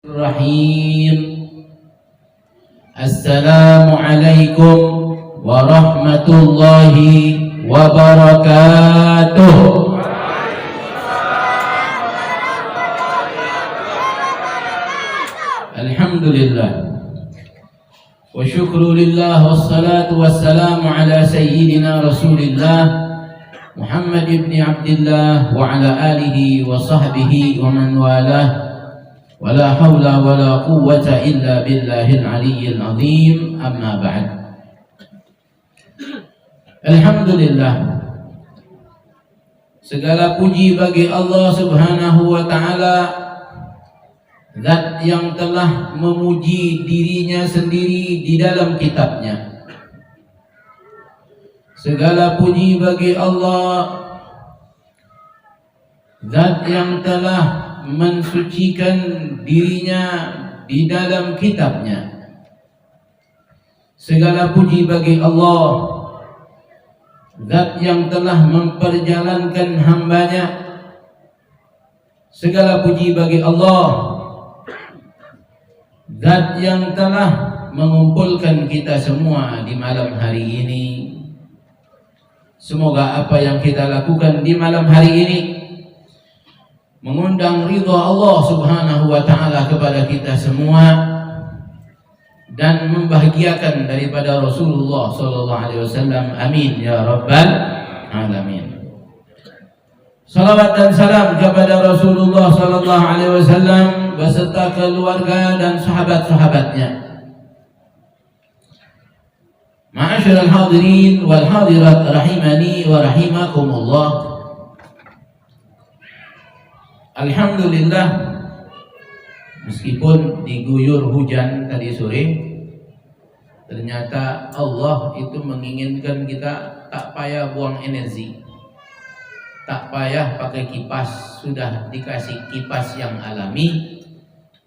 Rahim. Assalamualaikum warahmatullahi wabarakatuh. Alhamdulillah wa syukru lillah wassalatu wassalamu ala sayyidina Rasulillah Muhammad ibn Abdillah wa ala alihi wa sahbihi wa man walah. ولا حول ولا قوة إلا بالله العلي العظيم أما بعد. Alhamdulillah, segala puji bagi Allah Subhanahu wa Ta'ala, Zat yang telah memuji dirinya sendiri di dalam kitabnya. Segala puji bagi Allah, Zat yang telah mensucikan dirinya di dalam kitabnya. Segala puji bagi Allah, Zat yang telah memperjalankan hambanya. Segala puji bagi Allah, Zat yang telah mengumpulkan kita semua di malam hari ini. Semoga apa yang kita lakukan di malam hari ini mengundang ridha Allah Subhanahu wa Ta'ala kepada kita semua dan membahagiakan daripada Rasulullah sallallahu alaihi wasallam. Amin ya rabbal alamin. Salawat dan salam kepada Rasulullah sallallahu alaihi wasallam beserta keluarga dan sahabat-sahabatnya. Ma'asyiral hadirin wal hadirat rahimani wa rahimakumullah. Alhamdulillah, meskipun diguyur hujan tadi sore, ternyata Allah itu menginginkan kita tak payah buang energi, tak payah pakai kipas. Sudah dikasih kipas yang alami,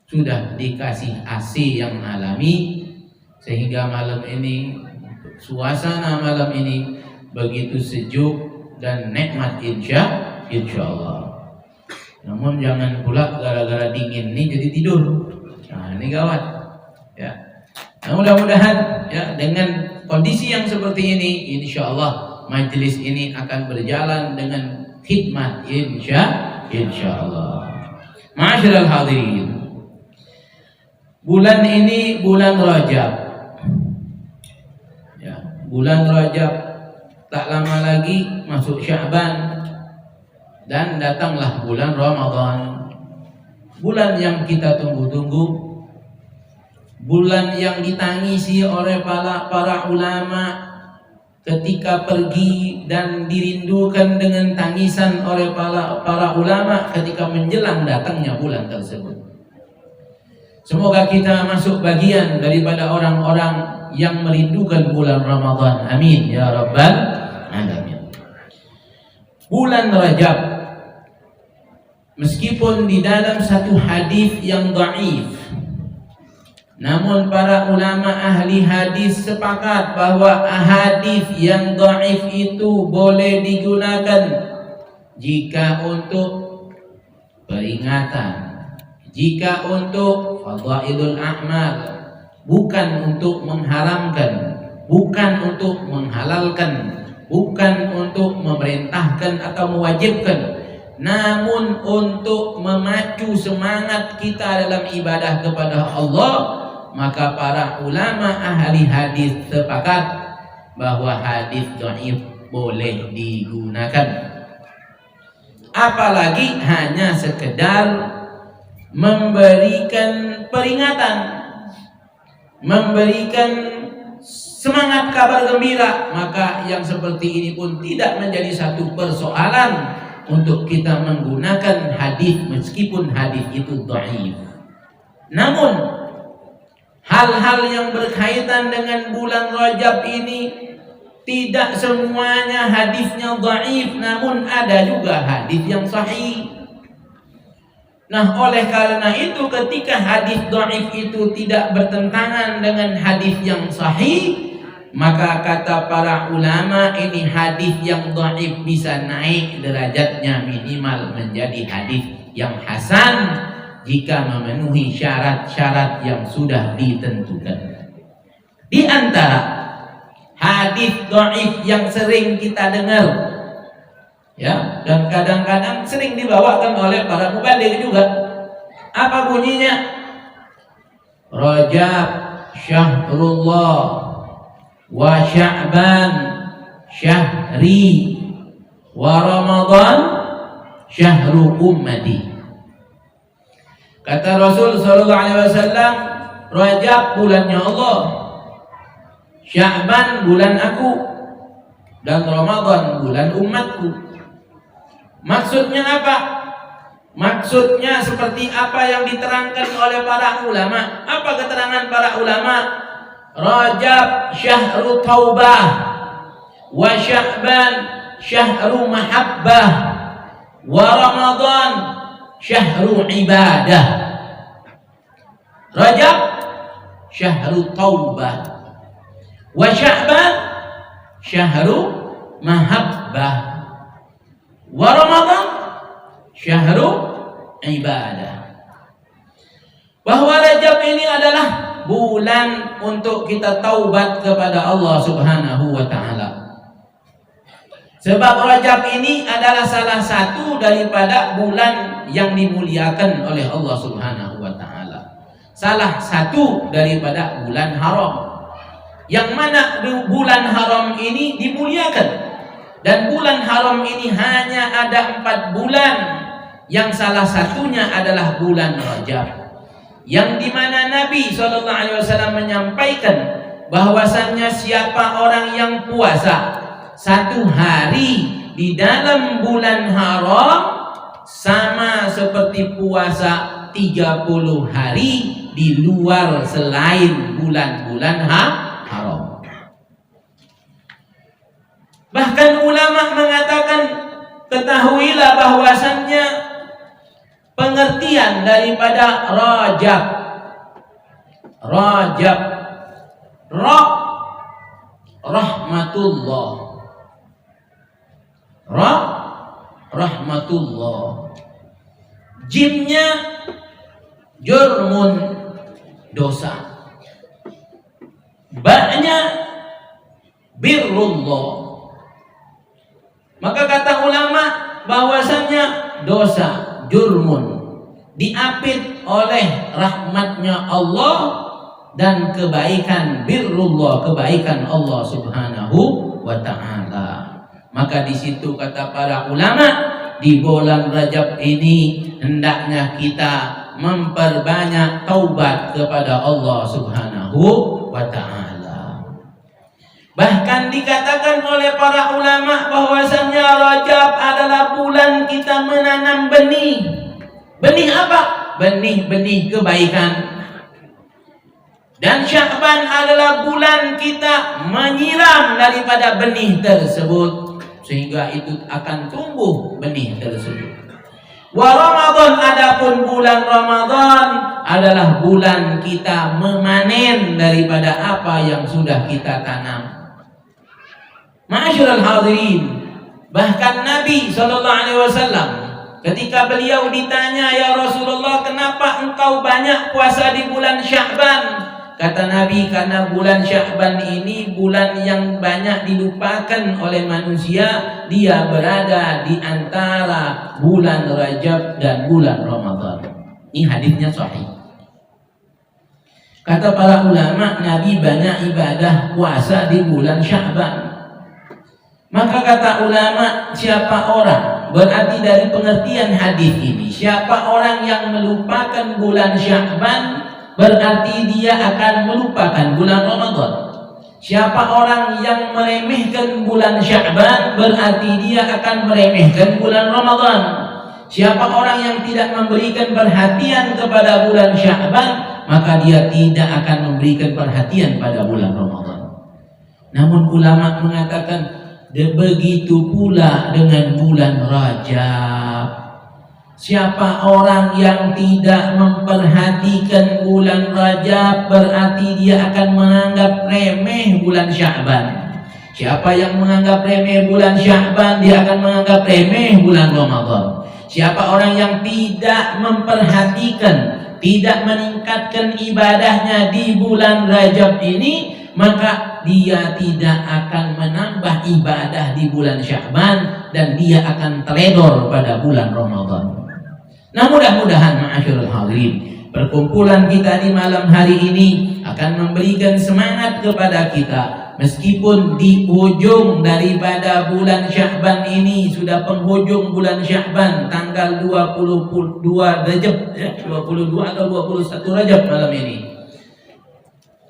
sudah dikasih AC yang alami, sehingga malam ini, suasana malam ini begitu sejuk dan nikmat insya Allah. Namun jangan pula gara-gara dingin ini jadi tidur. Nah, ini gawat. Ya. Nah, mudah-mudahan ya dengan kondisi yang seperti ini, insya Allah majelis ini akan berjalan dengan khidmat insya Allah. Ma'asyiral hadirin, bulan ini bulan Rajab. Ya, bulan Rajab tak lama lagi masuk Sya'ban. Dan datanglah bulan Ramadan, bulan yang kita tunggu-tunggu, bulan yang ditangisi oleh para ulama ketika pergi dan dirindukan dengan tangisan oleh para ulama ketika menjelang datangnya bulan tersebut. Semoga kita masuk bagian daripada orang-orang yang merindukan bulan Ramadan. Amin ya rabbal alamin. Bulan Rajab, meskipun di dalam satu hadis yang dhaif, namun para ulama ahli hadis sepakat bahwa hadis yang dhaif itu boleh digunakan jika untuk peringatan, jika untuk fadailul a'mal, bukan untuk mengharamkan, bukan untuk menghalalkan, bukan untuk memerintahkan atau mewajibkan, namun untuk memacu semangat kita dalam ibadah kepada Allah. Maka para ulama ahli hadis sepakat bahwa hadis dhaif boleh digunakan, apalagi hanya sekedar memberikan peringatan, memberikan semangat kabar gembira. Maka yang seperti ini pun tidak menjadi satu persoalan untuk kita menggunakan hadis meskipun hadis itu dhaif. Namun hal-hal yang berkaitan dengan bulan Rajab ini tidak semuanya hadisnya dhaif, namun ada juga hadis yang sahih. Nah, oleh karena itu ketika hadis dhaif itu tidak bertentangan dengan hadis yang sahih, maka kata para ulama ini hadis yang dhaif bisa naik derajatnya minimal menjadi hadis yang hasan jika memenuhi syarat-syarat yang sudah ditentukan. Di antara hadis dhaif yang sering kita dengar, ya, dan kadang-kadang sering dibawakan oleh para mubaligh juga. Apa bunyinya? Rajab syahrullah wa Sya'ban syahri wa Ramadan syahru ummati. Kata Rasul sallallahu alaihi wasallam, Rajab bulannya Allah, Sya'ban bulan aku, dan Ramadan bulan umatku. Maksudnya apa? Maksudnya seperti apa yang diterangkan oleh para ulama. Apa keterangan para ulama? Rajab syahru taubah, wa Sya'ban syahru mahabbah, wa Ramadan syahru ibadah. Rajab syahru taubah, wa Sya'ban syahru mahabbah, wa Ramadan syahru ibadah. Bahwa Rajab ini adalah bulan untuk kita taubat kepada Allah Subhanahu wa ta'ala. Sebab Rajab ini adalah salah satu daripada bulan yang dimuliakan oleh Allah Subhanahu wa ta'ala. Salah satu daripada bulan haram, yang mana bulan haram ini dimuliakan. Dan bulan haram ini hanya ada 4 bulan, yang salah satunya adalah bulan Rajab, yang dimana Nabi SAW menyampaikan bahwasannya siapa orang yang puasa 1 hari di dalam bulan haram sama seperti puasa 30 hari di luar selain bulan-bulan haram. Bahkan ulama mengatakan, ketahuilah bahwasannya pengertian daripada Rajab, rahmatullah, rahmatullah, jimnya jurmun, dosa, ba'nya birrullah. Maka kata ulama bahwasannya dosa, jurmun, diapit oleh rahmatnya Allah dan kebaikan birrullah, kebaikan Allah Subhanahu wa ta'ala. Maka di situ kata para ulama, di bulan Rajab ini hendaknya kita memperbanyak taubat kepada Allah Subhanahu wa ta'ala. Bahkan dikatakan oleh para ulama bahwasannya Rajab adalah bulan kita menanam benih. Benih apa? Benih-benih kebaikan. Dan Sya'ban adalah bulan kita menyiram daripada benih tersebut, sehingga itu akan tumbuh benih tersebut. Wa Ramadan, adapun bulan Ramadan adalah bulan kita memanen daripada apa yang sudah kita tanam. Ma'asyiral hadirin, bahkan Nabi SAW ketika beliau ditanya, ya Rasulullah, kenapa engkau banyak puasa di bulan Sya'ban? Kata Nabi, karena bulan Sya'ban ini bulan yang banyak dilupakan oleh manusia. Dia berada di antara bulan Rajab dan bulan Ramadan. Ini hadisnya sahih. Kata para ulama, Nabi banyak ibadah puasa di bulan Sya'ban. Maka kata ulama, siapa orang, berarti dari pengertian hadis ini, siapa orang yang melupakan bulan Sya'ban, berarti dia akan melupakan bulan Ramadan. Siapa orang yang meremehkan bulan Sya'ban, berarti dia akan meremehkan bulan Ramadan. Siapa orang yang tidak memberikan perhatian kepada bulan Sya'ban, maka dia tidak akan memberikan perhatian pada bulan Ramadan. Namun ulama mengatakan, begitu pula dengan bulan Rajab. Siapa orang yang tidak memperhatikan bulan Rajab, berarti dia akan menganggap remeh bulan Sya'ban. Siapa yang menganggap remeh bulan Sya'ban, dia akan menganggap remeh bulan Ramadan. Siapa orang yang tidak memperhatikan, tidak meningkatkan ibadahnya di bulan Rajab ini, maka dia tidak akan menambah ibadah di bulan Sya'ban dan dia akan teledor pada bulan Ramadan. Nah, mudah-mudahan ma'asyiral hadirin, perkumpulan kita di malam hari ini akan memberikan semangat kepada kita. Meskipun di ujung daripada bulan Sya'ban ini, sudah penghujung bulan Sya'ban, tanggal 22 Rajab, 22 atau 21 Rajab malam ini.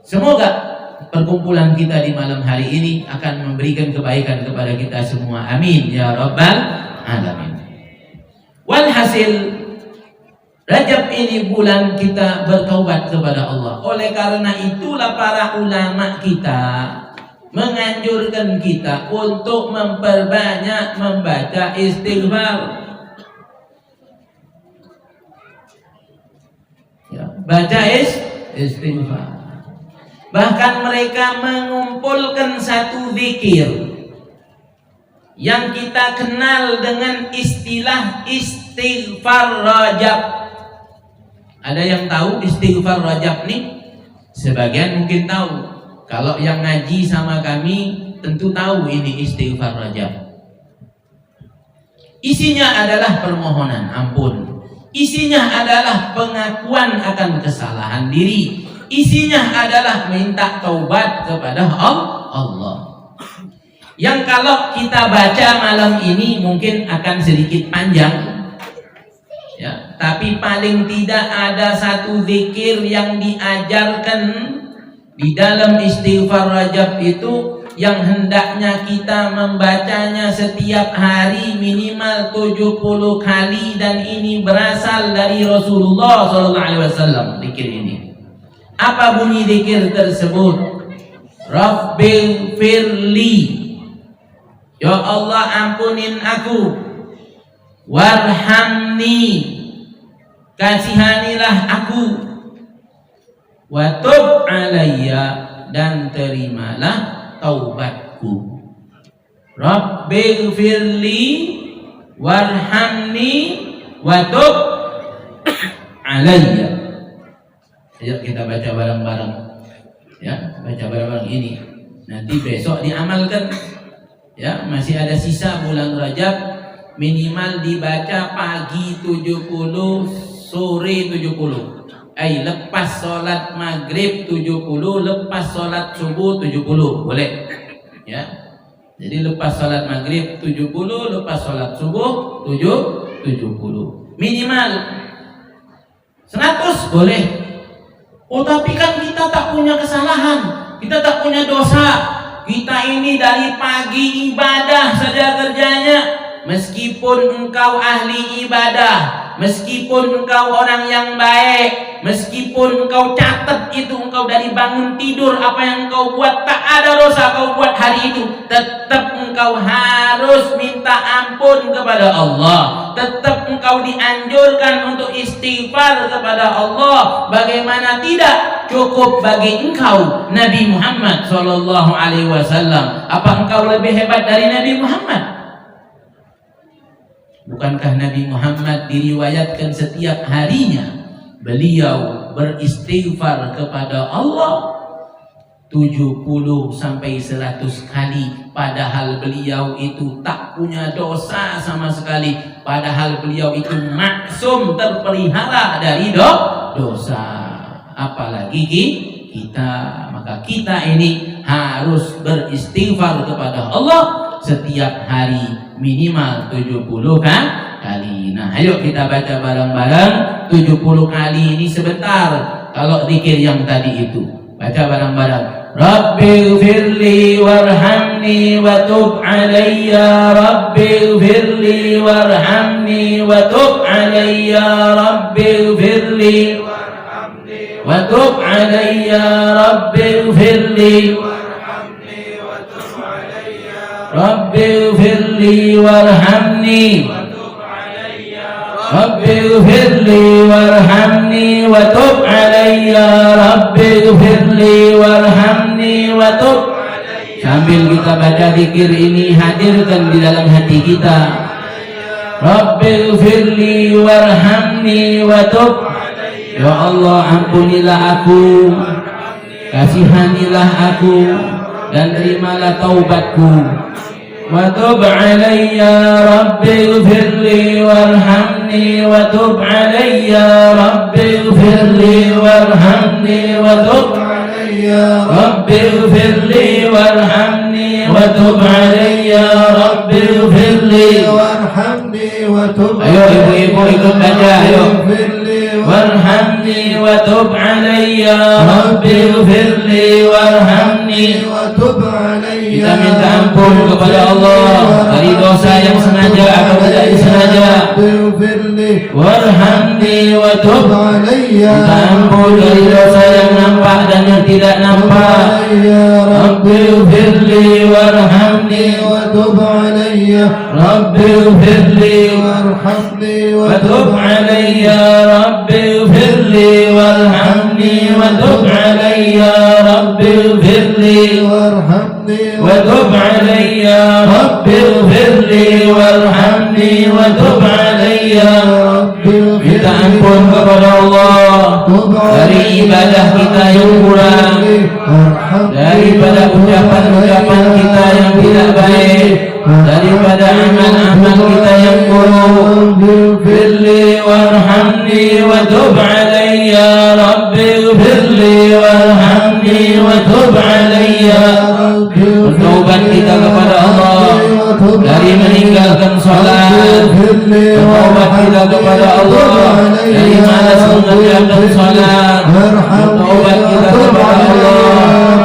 Semoga perkumpulan kita di malam hari ini akan memberikan kebaikan kepada kita semua. Amin ya rabbal alamin. Walhasil, Rajab ini bulan kita bertaubat kepada Allah. Oleh karena itulah para ulama kita menganjurkan kita untuk memperbanyak membaca istighfar. Ya, baca istighfar. Bahkan mereka mengumpulkan satu zikir yang kita kenal dengan istilah istighfar Rajab. Ada yang tahu istighfar Rajab nih? Sebagian mungkin tahu. Kalau yang ngaji sama kami tentu tahu ini istighfar Rajab. Isinya adalah permohonan ampun. Isinya adalah pengakuan akan kesalahan diri. Isinya adalah minta taubat kepada Allah. Yang kalau kita baca malam ini mungkin akan sedikit panjang, ya, tapi paling tidak ada satu zikir yang diajarkan di dalam istighfar Rajab itu yang hendaknya kita membacanya setiap hari minimal 70 kali, dan ini berasal dari Rasulullah SAW. Zikir ini, apa bunyi zikir tersebut? Rabbil firli, ya Allah ampunin aku. Warhamni, kasihanilah aku. Wa tub alayya, dan terimalah taubatku. Rabbil firli warhamni wa tub alayya. Ayo kita baca bareng-bareng, ya, baca bareng-bareng ini. Nanti besok diamalkan, ya. Masih ada sisa bulan Rajab, minimal dibaca pagi 70, sore 70. Lepas sholat maghrib 70, lepas sholat subuh 70, boleh, ya. Jadi lepas sholat maghrib 70, lepas sholat subuh 70. Minimal 100 boleh. Oh, tapi kan kita tak punya kesalahan, kita tak punya dosa. Kita ini dari pagi ibadah saja kerjanya. Meskipun engkau ahli ibadah, meskipun engkau orang yang baik, meskipun engkau catat itu, engkau dari bangun tidur apa yang engkau buat, tak ada dosa kau buat hari itu, tetap engkau harus minta ampun kepada Allah. Tetap engkau dianjurkan untuk istighfar kepada Allah. Bagaimana tidak cukup bagi engkau Nabi Muhammad SAW? Apa engkau lebih hebat dari Nabi Muhammad? Bukankah Nabi Muhammad diriwayatkan setiap harinya beliau beristighfar kepada Allah 70 sampai 100 kali, padahal beliau itu tak punya dosa sama sekali, padahal beliau itu maksum, terpelihara dari dosa. Apalagi kita, maka kita ini harus beristighfar kepada Allah setiap hari minimal 70 kali. Nah, ayo kita baca bareng-bareng 70 kali ini sebentar. Kalau zikir yang tadi itu, baca bareng-bareng. Rabbighfirli warhamni wa tub alayya, Rabbighfirli warhamni wa tub alayya, Rabbighfirli warhamni wa tub alayya, Rabbighfirli Rabbighfirli warhamni Rabbighfirli warhamni wa tub alayya, Rabbighfirli warhamni wa tub. Sambil kita baca zikir ini, hadirkan di dalam hati kita Rabbighfirli warhamni wa tub. Ya Allah, ampunilah aku, kasihanilah aku, dan terimalah taubatku. Wa tub alayya Rabbighfirli warhamni wa tub alayya Rabbighfirli warhamni wa tub alayya Rabbighfirli warhamni wa tub alayya Rabbighfirli warhamni wa tub. Ayo ibu-ibu ikut baca, ayo. Warhamni wa tub alayya Rabbighfirli warhamni wa tub alayya. Kita minta ampun kepada Allah dari dosa yang sengaja atau tidak disengaja. Warhamni wa tub alayya. Minta ampun dari dosa yang nampak dan yang tidak nampak. Rabbighfirli warhamni wa tub alayya Rabbighfirli warhamni wa tub alayya Rabbighfirli warhamni wa tub alayya Rabbighfirli warhamni wa tub alayya Rabbighfirli warhamni wa tub alayya. Minta ampun kepada Allah dari ibadah kita yang kurang, daripada ucapan-ucapan kita yang tidak baik, daripada amal-amal kita yang buruk. Firli warhamni wa tub alayya Rabbighfirli warhamni wa tub alayya. Bertaubat kita kepada Allah dari meninggalkan salat, bertaubat kita kepada Allah dari malas mengerjakan salat, bertaubat kita kepada Allah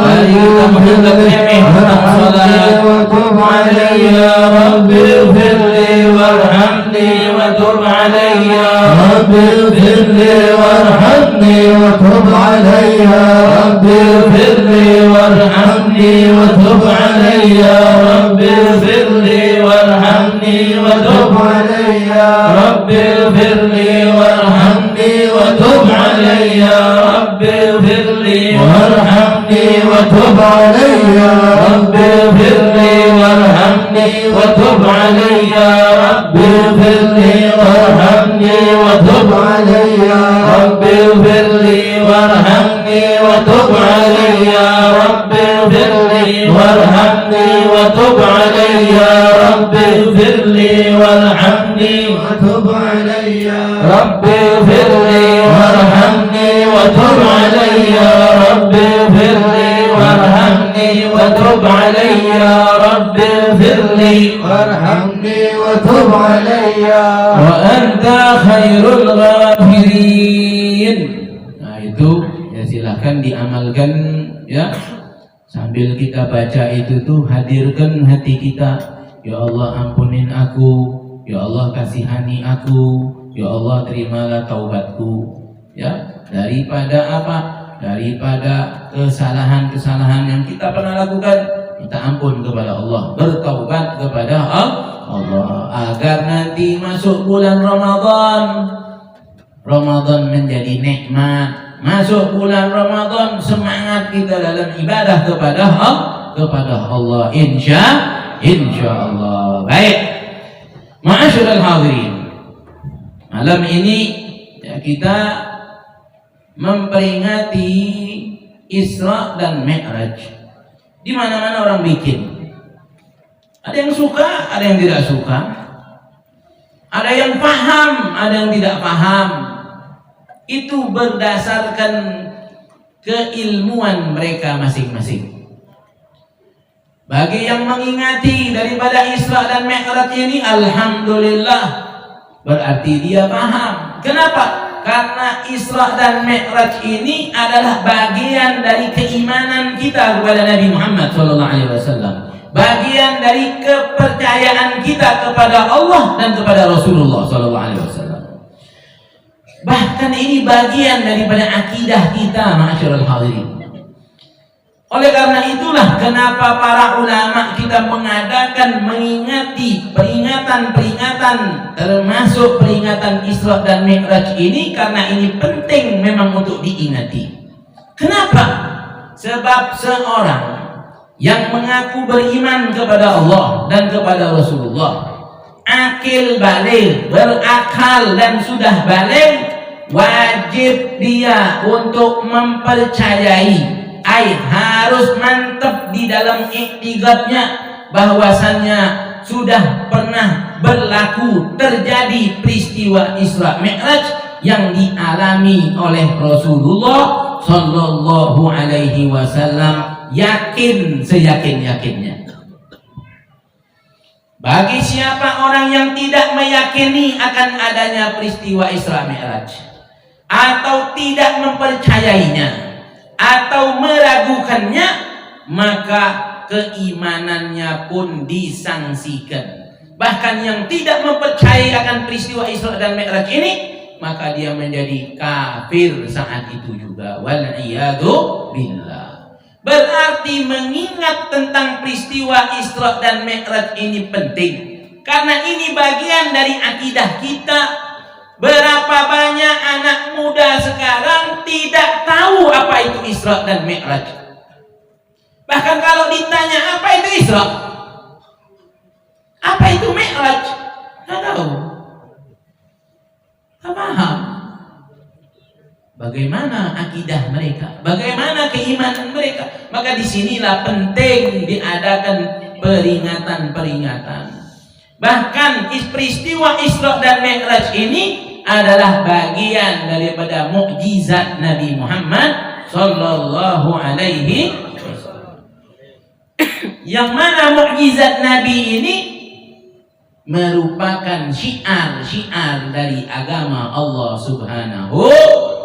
dari kita menganggap remeh tentang salat. Tub alayya Rabbighfirli warhamni wa tub alayya Rabbighfirli warhamni wa tub alayya Rabbighfirli warhamni wa tub alayya Rabbighfirli warhamni wa tub alayya Rabbighfirli warhamni wa tub alayya Rabbighfirli warhamni wa tub alayya Rabbighfirli warhamni wa tub alayya Rabbighfirli warhamni wa tub alayya Rabbighfirli warhamni wa tub alayya Rabbighfirli warhamni wa tub alayya Rabbighfirli warhamni wa tub alayya Rabbighfirli warhamni wa tub alayya Rabbighfirli warhamni wa tub alayya Rabbighfirli warhamni wa tub alayya wa anta khairul ghafirin. Nah itu ya, silahkan diamalkan ya. Sambil kita baca itu tuh hadirkan hati kita. Ya Allah, ampunin aku, ya Allah kasihani aku, ya Allah terimalah taubatku. Ya, daripada apa? Daripada kesalahan-kesalahan yang kita pernah lakukan, minta ampun kepada Allah, bertaubat kepada Allah, agar nanti masuk bulan Ramadan menjadi nikmat. Masuk bulan Ramadan semangat kita dalam ibadah kepada Allah, insya Allah. Baik, ma'asyiral hadirin, malam ini ya, kita memperingati Isra dan Mi'raj. Di mana-mana orang bikin. Ada yang suka, ada yang tidak suka. Ada yang paham, ada yang tidak paham. Itu berdasarkan keilmuan mereka masing-masing. Bagi yang mengingati daripada Isra dan Mi'raj ini, alhamdulillah, berarti dia paham. Kenapa? Karena Isra dan Mi'raj ini adalah bagian dari keimanan kita kepada Nabi Muhammad SAW. Bagian dari kepercayaan kita kepada Allah dan kepada Rasulullah SAW. Bahkan ini bagian daripada akidah kita, ma'asyiral hadirin. Oleh karena itulah kenapa para ulama kita mengadakan mengingati peringatan-peringatan, termasuk peringatan Isra dan Mi'raj ini, karena ini penting memang untuk diingati. Kenapa? Sebab seorang yang mengaku beriman kepada Allah dan kepada Rasulullah akil baligh, berakal dan sudah baligh, wajib dia untuk mempercayai, harus mantap di dalam iktiqadnya bahwasannya sudah pernah berlaku terjadi peristiwa Isra Mi'raj yang dialami oleh Rasulullah Sallallahu Alaihi Wasallam, yakin seyakin-yakinnya. Bagi siapa orang yang tidak meyakini akan adanya peristiwa Isra Mi'raj, atau tidak mempercayainya, atau meragukannya, maka keimanannya pun disangsikan. Bahkan yang tidak mempercayai akan peristiwa Isra dan Mi'raj ini, maka dia menjadi kafir saat itu juga. Wal'iyadu billah. Berarti mengingat tentang peristiwa Isra dan Mi'raj ini penting, karena ini bagian dari akidah kita. Berapa banyak anak muda sekarang tidak tahu apa itu Isra dan Mi'raj. Bahkan kalau ditanya apa itu Isra, apa itu Mi'raj, nggak tahu, nggak paham. Bagaimana akidah mereka, bagaimana keimanan mereka. Maka disinilah penting diadakan peringatan-peringatan. Bahkan peristiwa Isra dan Mi'raj ini adalah bagian daripada mukjizat Nabi Muhammad Sallallahu Alaihi Wasallam. Yang mana mukjizat Nabi ini merupakan syiar-syiar dari agama Allah Subhanahu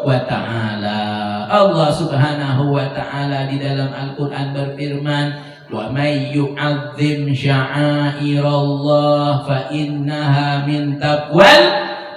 wa ta'ala. Allah Subhanahu wa ta'ala di dalam Al-Quran berfirman, wa may yu'azzim sya'airallah fa innaha min taqwal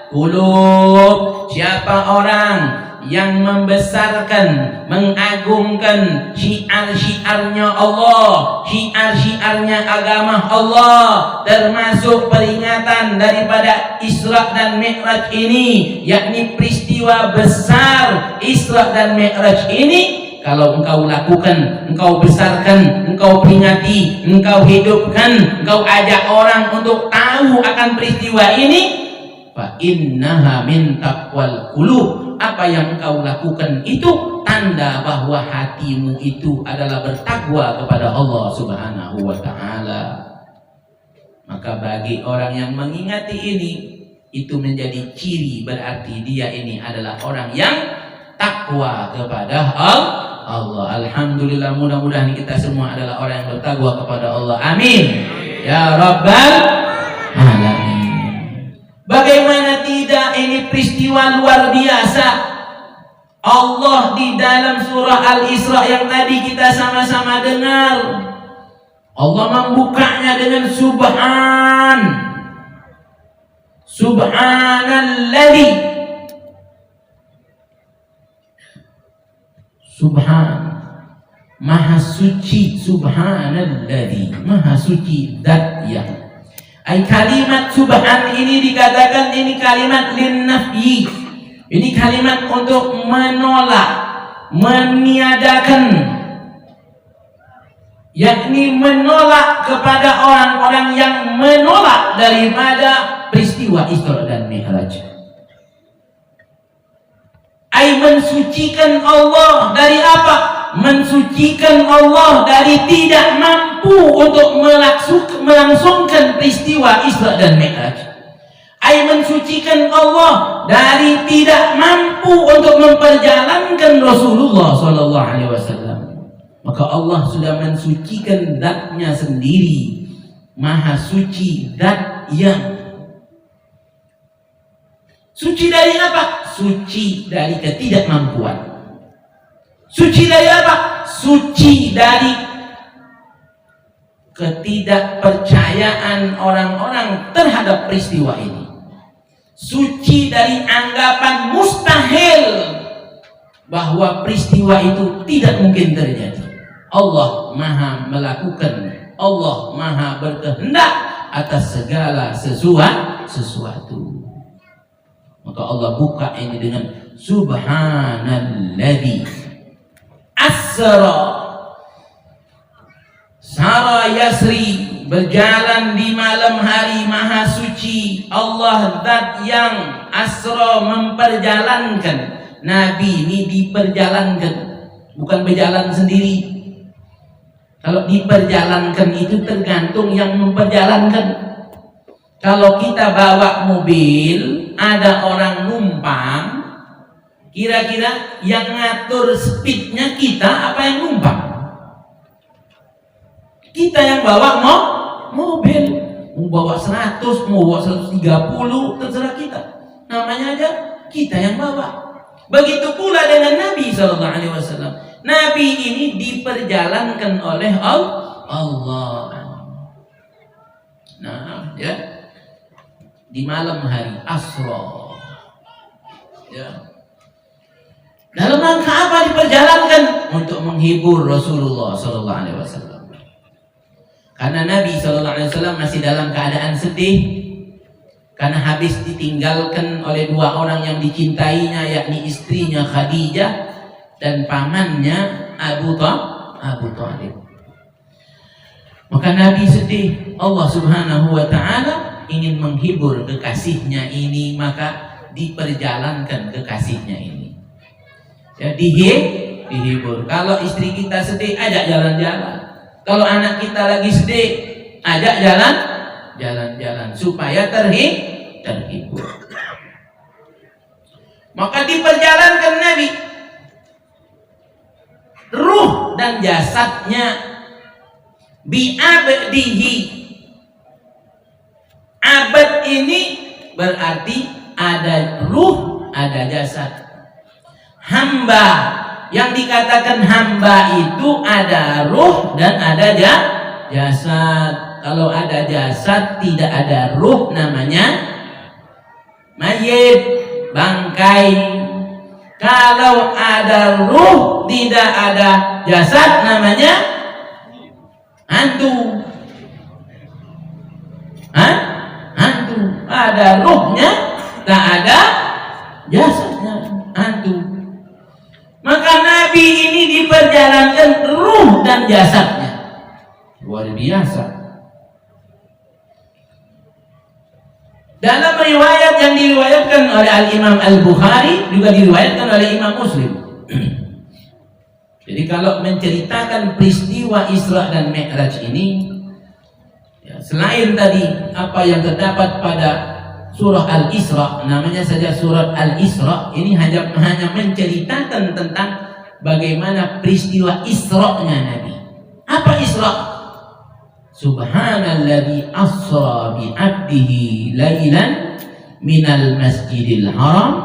qulub. Siapa orang yang membesarkan, mengagungkan syiar-syiarnya Allah, syiar-syiarnya agama Allah, termasuk peringatan daripada Isra dan Mi'raj ini, yakni peristiwa besar Isra dan Mi'raj ini, kalau engkau lakukan, engkau besarkan, engkau peringati, engkau hidupkan, engkau ajak orang untuk tahu akan peristiwa ini, fa innaha min taqwal qulub. Apa yang engkau lakukan itu tanda bahwa hatimu itu adalah bertakwa kepada Allah Subhanahu wa ta'ala. Maka bagi orang yang mengingati ini, itu menjadi ciri, berarti dia ini adalah orang yang takwa kepada Allah. Alhamdulillah, mudah-mudahan kita semua adalah orang yang bertakwa kepada Allah. Amin ya Rabbal Alamin. Bagaimana tidak, ini peristiwa luar biasa. Allah di dalam surah Al-Isra yang tadi kita sama-sama dengar, Allah membukanya dengan Subhanalladzi. Maha suci, Subhanalladzi, maha suci zat yang. Kalimat subhan ini dikatakan ini kalimat linnafyi. Ini kalimat untuk menolak, meniadakan, yakni menolak kepada orang-orang yang menolak daripada peristiwa Isra dan Mi'raj. Mensucikan Allah dari apa? Mensucikan Allah dari tidak mampu untuk melangsungkan peristiwa Isra dan Mi'raj. Mensucikan Allah dari tidak mampu untuk memperjalankan Rasulullah Sallallahu Alaihi Wasallam. Maka Allah sudah mensucikan zatnya sendiri, maha suci, zat yang suci dari apa? Suci dari ketidakmampuan. Suci dari apa? Suci dari ketidakpercayaan orang-orang terhadap peristiwa ini. Suci dari anggapan mustahil bahwa peristiwa itu tidak mungkin terjadi. Allah maha melakukan, Allah maha berkehendak atas segala sesuatu. Maka Allah buka ini dengan Subhanalladzi asra. Sara yasri, berjalan di malam hari, maha suci suci, Allah zat yang asra memperjalankan. Nabi ini diperjalankan, bukan berjalan sendiri. Kalau diperjalankan itu tergantung yang memperjalankan. Kalau kita bawa mobil, ada orang numpang, kira-kira yang ngatur speednya kita apa yang numpang? Kita yang bawa mobil, mau bawa 100, mau bawa 130, terserah kita. Namanya aja kita yang bawa. Begitu pula dengan Nabi SAW. Nabi ini diperjalankan oleh Allah. Nah, ya, di malam hari Asra, ya. Dalam rangka apa diperjalankan? Untuk menghibur Rasulullah SAW. Karena Nabi SAW masih dalam keadaan sedih karena habis ditinggalkan oleh dua orang yang dicintainya, yakni istrinya Khadijah dan pamannya Abu Thalib. Maka Nabi sedih. Allah Subhanahu wa ta'ala ingin menghibur kekasihnya ini, maka diperjalankan kekasihnya ini. Ya, dihibur. Kalau istri kita sedih, ajak jalan-jalan. Kalau anak kita lagi sedih, ajak jalan-jalan supaya terhibur. Maka diperjalankan Nabi. Ruh dan jasadnya bi'abdihi. Abad ini berarti ada ruh, ada jasad. Hamba, yang dikatakan hamba itu ada ruh dan ada jasad. Kalau ada jasad tidak ada ruh, namanya mayit, bangkai. Kalau ada ruh tidak ada jasad, namanya hantu. Hantu. Ada ruhnya, tak ada jasadnya, hantu. Maka Nabi ini diperjalankan ruh dan jasadnya. Luar biasa. Dalam riwayat yang diriwayatkan oleh Al-Imam Al-Bukhari, juga diriwayatkan oleh Imam Muslim. Jadi kalau menceritakan peristiwa Isra dan Mi'raj ini, ya, selain tadi apa yang terdapat pada surah Al-Isra, namanya saja surat Al-Isra, ini hanya menceritakan tentang bagaimana peristiwa Isra-nya Nabi. Apa Isra? Subhanalladzi asra bi'abdihi lailan minal masjidil haram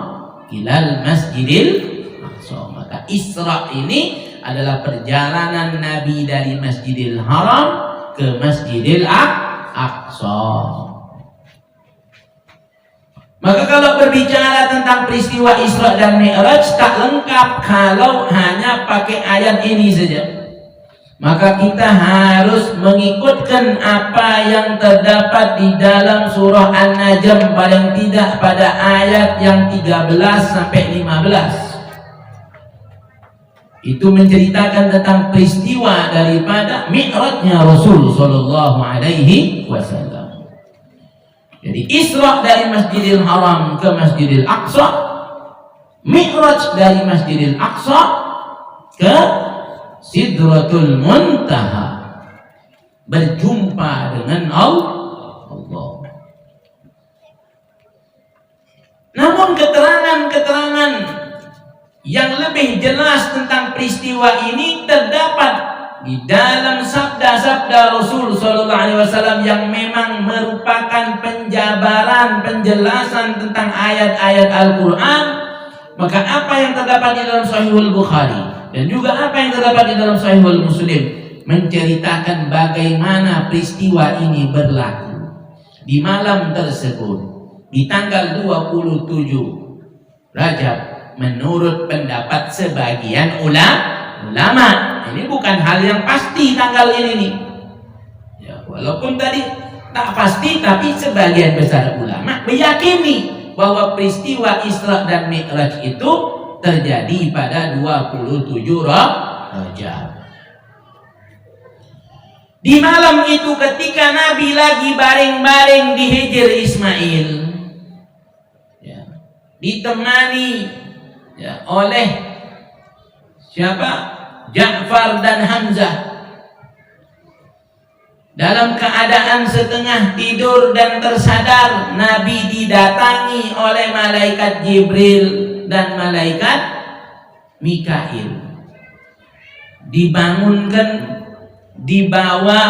ilal masjidil aqsa. Maka Isra ini adalah perjalanan Nabi dari Masjidil Haram ke Masjidil Aqsa. Maka kalau berbicara tentang peristiwa Isra dan Mi'raj tak lengkap kalau hanya pakai ayat ini saja. Maka kita harus mengikutkan apa yang terdapat di dalam surah An-Najm, paling tidak pada ayat yang 13 sampai 15. Itu menceritakan tentang peristiwa daripada Mi'rajnya Rasul sallallahu alaihi wasallam. Jadi Isra dari Masjidil Haram ke Masjidil Aqsa, Mi'raj dari Masjidil Aqsa ke Sidratul Muntaha, berjumpa dengan Allah. Namun keterangan-keterangan yang lebih jelas tentang peristiwa ini terdapat di dalam sabda-sabda Rasul sallallahu alaihi wasallam yang memang merupakan penjabaran, penjelasan tentang ayat-ayat Al-Qur'an. Maka apa yang terdapat di dalam Sahihul Bukhari dan juga apa yang terdapat di dalam Sahihul Muslim menceritakan bagaimana peristiwa ini berlaku di malam tersebut di tanggal 27 Rajab menurut pendapat sebagian ulama. Ini bukan hal yang pasti tanggal ini nih. Ya, walaupun tadi tak pasti, tapi sebagian besar ulama meyakini bahwa peristiwa Isra dan Mi'raj itu terjadi pada 27 Rajab. Di malam itu ketika Nabi lagi baring-baring di Hijr Ismail, ya, ditemani ya, oleh siapa? Ja'far dan Hamzah. Dalam keadaan setengah tidur dan tersadar, Nabi didatangi oleh malaikat Jibril dan malaikat Mikail. Dibangunkan, dibawa,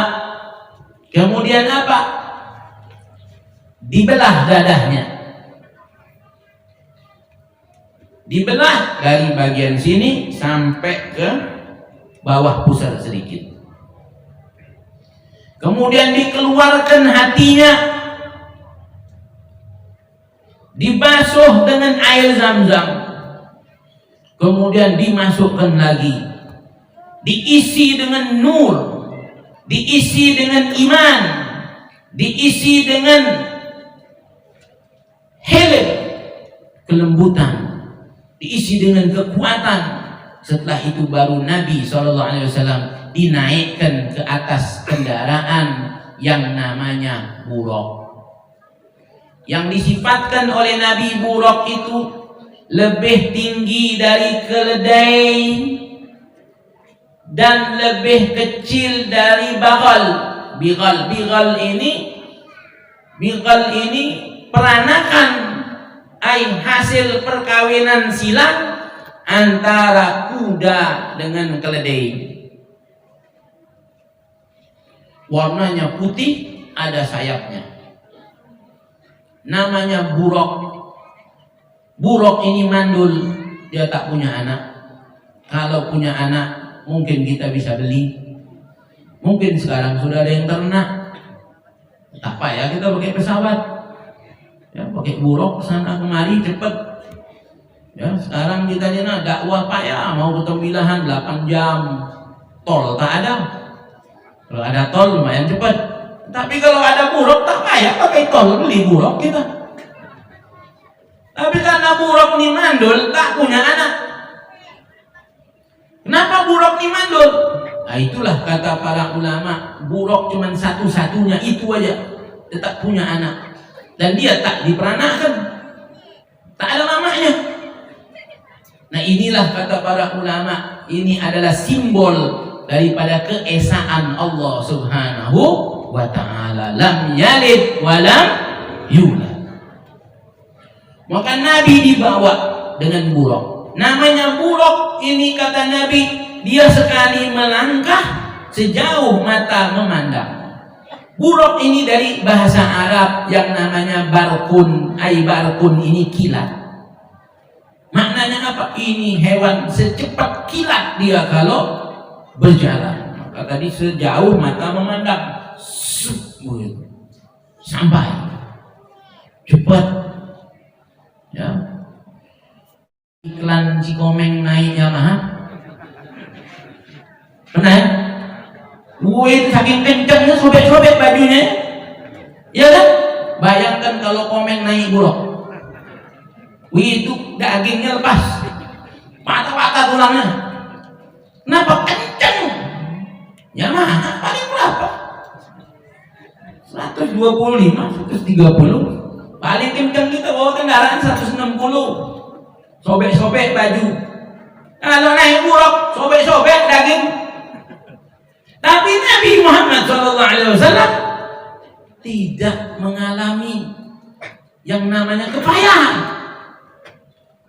kemudian apa? Dibelah dadahnya. Dibelah dari bagian sini sampai ke bawah pusar sedikit. Kemudian dikeluarkan hatinya, dibasuh dengan air Zam-Zam, kemudian dimasukkan lagi, diisi dengan nur, diisi dengan iman, diisi dengan hilm, kelembutan, diisi dengan kekuatan. Setelah itu baru Nabi SAW dinaikkan ke atas kendaraan yang namanya buraq. Yang disifatkan oleh Nabi buraq itu lebih tinggi dari keledai dan lebih kecil dari bagal. Bigal ini peranakan hasil perkawinan silang antara kuda dengan keledai. Warnanya putih, ada sayapnya. Namanya buraq. Buraq ini mandul, dia tak punya anak. Kalau punya anak, mungkin kita bisa beli. Mungkin sekarang sudah ada yang ternak. Tak payah kita pakai pesawat. Ya, pakai buraq sana kemari cepat. Ya, sekarang kita jena dakwah payah, mau ke Tembilahan 8 jam. Tol tak ada. Kalau ada tol lumayan cepat. Tapi kalau ada buraq tak payah pakai tol, beli buraq kita. Tapi karena buraq ini mandul, tak punya anak. Kenapa buraq ini mandul? Nah, itulah kata para ulama, buraq cuma satu-satunya itu aja, dia tak punya anak. Dan dia tak diperanakkan, tak ada mamanya. Nah, inilah kata para ulama, ini adalah simbol daripada keesaan Allah Subhanahu wa ta'ala. Lam yalid wa lam yulad. Maka Nabi dibawa dengan buraq. Namanya buraq ini, kata Nabi, dia sekali melangkah sejauh mata memandang. Buraq ini dari bahasa Arab yang namanya barkun. Barkun ini kilat. Maknanya apa? Ini hewan secepat kilat dia kalau berjalan. Maka tadi sejauh mata memandang, sampai cepat. Ya, iklan Cikomeng naiknya mahal. Pernah? Wih, saking kencangnya sobek-sobek bajunya. Ya kan? Bayangkan kalau Komeng naik buraq. Wih, itu dagingnya lepas, patah-patah tulangnya. Kenapa? Kencang. Yamaha paling berapa? 125, 130. Paling kencang kita bawa kendaraan 160. Sobek-sobek baju. Kalau naik buraq, sobek-sobek daging. Tapi Nabi Muhammad SAW tidak mengalami yang namanya kepayahan.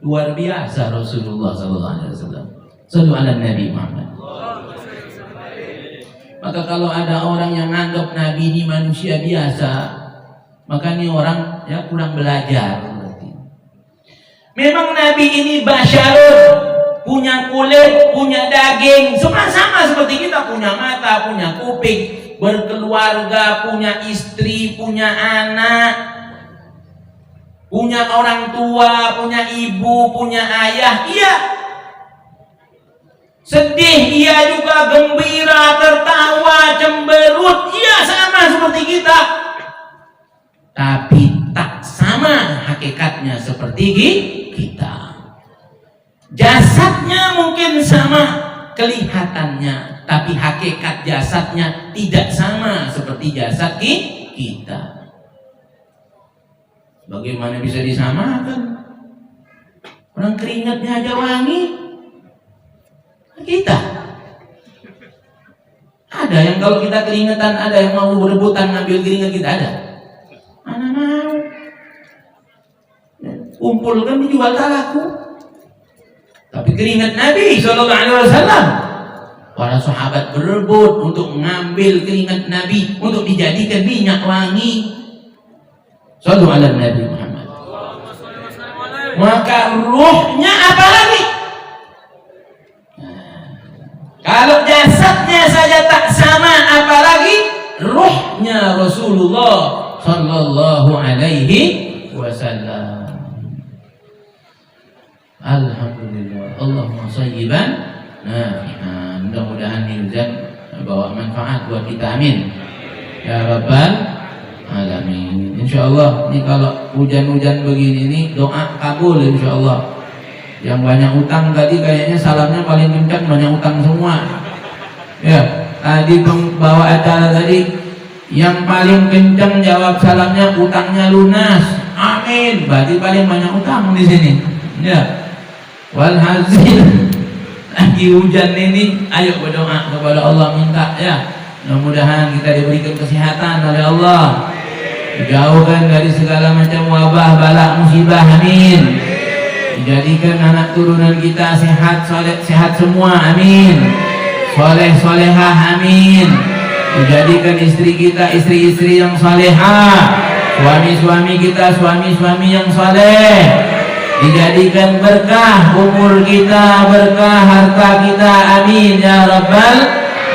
Luar biasa Rasulullah SAW. Sallu ala Nabi Muhammad. Maka kalau ada orang yang menganggap Nabi ini manusia biasa, maka ini orang ya kurang belajar. Memang Nabi ini basyarun, punya kulit, punya daging, sama seperti kita, punya mata, punya kuping, berkeluarga, punya istri, punya anak, punya orang tua, punya ibu, punya ayah. Iya. Sedih iya juga, gembira, tertawa, cemberut. Iya, sama seperti kita. Tapi tak sama hakikatnya seperti kita. Jasadnya mungkin sama, kelihatannya, tapi hakikat jasadnya tidak sama seperti jasad kita. Bagaimana bisa disamakan? Orang keringatnya aja wangi. Kita ada yang kalau kita keringetan, ada yang mau berebutan ngambil keringat kita, ada? Mana mau? Kumpulkan dijual tak laku. Tapi keringat Nabi SAW, para sahabat berebut untuk mengambil keringat Nabi untuk dijadikan minyak wangi. Sallu ala Nabi Muhammad. Maka ruhnya apa lagi? Kalau jasadnya saja tak sama, apalagi ruhnya Rasulullah sallallahu alaihi wasallam. Alhamdulillah. Allahumma sayyiban nafi'an. Mudah-mudahan ini bawa manfaat buat kita, amin ya rabbal alamin. Insyaallah ini kalau hujan-hujan begini nih doa kabul insyaallah. Yang banyak utang tadi kayaknya salamnya paling kencang, banyak utang semua. Ya, tadi pembawa acara tadi yang paling kencang jawab salamnya utangnya lunas. Amin. Berarti paling banyak utang di sini. Ya. Walhasil lagi hujan ini, ayo berdoa kepada Allah, minta ya. Mudah-mudahan kita diberikan kesehatan oleh Allah. Dijauhkan dari segala macam wabah, bala, musibah. Amin. Dijadikan anak turunan kita sehat, sehat semua, amin. Soleh, solehah, amin. Dijadikan istri kita istri-istri yang solehah, suami-suami kita suami-suami yang soleh. Dijadikan berkah umur kita, berkah harta kita, amin ya rabbal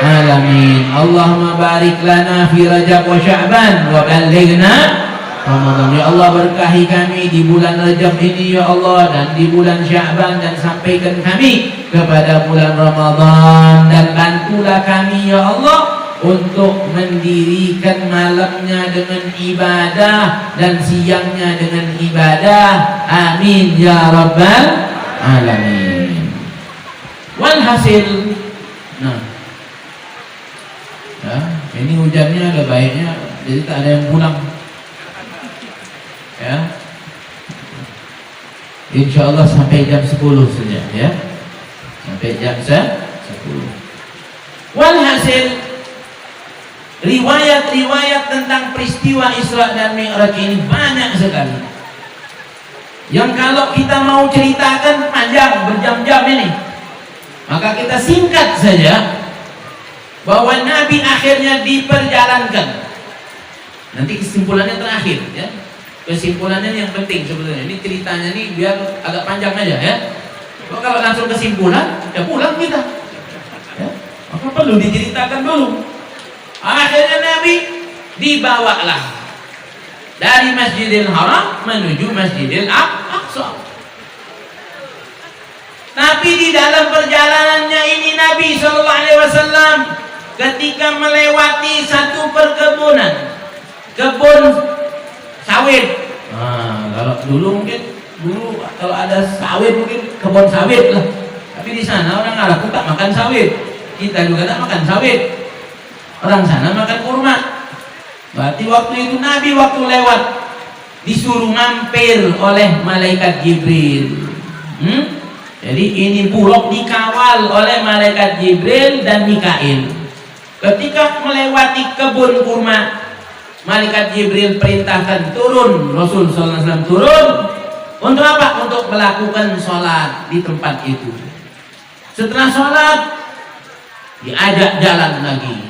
alamin. Allahumma barik lana fi Rajab wa Sya'ban wa ballighna Ramadan. Ya Allah, berkahi kami di bulan Rajab ini ya Allah, dan di bulan Sya'ban, dan sampaikan kami kepada bulan Ramadan, dan bantulah kami ya Allah untuk mendirikan malamnya dengan ibadah dan siangnya dengan ibadah, amin ya rabbal alamin. Walhasil, nah ya, ini hujannya ada baiknya, jadi tak ada yang pulang ya. Insyaallah sampai jam 10 saja ya, sampai jam 10. Walhasil, riwayat-riwayat tentang peristiwa Isra dan Mi'raj ini banyak sekali, yang kalau kita mau ceritakan panjang berjam-jam ini, maka kita singkat saja bahwa Nabi akhirnya diperjalankan. Nanti kesimpulannya terakhir ya. Kesimpulannya yang penting sebetulnya. Ini ceritanya nih biar agak panjang aja ya. Kalau langsung kesimpulan, ya pulang kita. Ya. Maka perlu diceritakan dulu. Akhirnya Nabi dibawalah dari Masjidil Haram menuju Masjidil Aqsa. Tapi di dalam perjalanannya ini Nabi SAW ketika melewati satu perkebunan, kebun sawit. Nah, kalau dulu mungkin kalau ada sawit mungkin kebun sawit lah. Tapi di sana orang Arab tak makan sawit. Kita juga tak makan sawit. Orang sana makan kurma. Berarti waktu itu Nabi waktu lewat disuruh mampir oleh malaikat Jibril. Jadi ini bulog dikawal oleh malaikat Jibril dan Mikail. Ketika melewati kebun kurma, malaikat Jibril perintahkan turun, Rasul SAW turun. Untuk apa? Untuk melakukan sholat di tempat itu. Setelah sholat, diajak jalan lagi.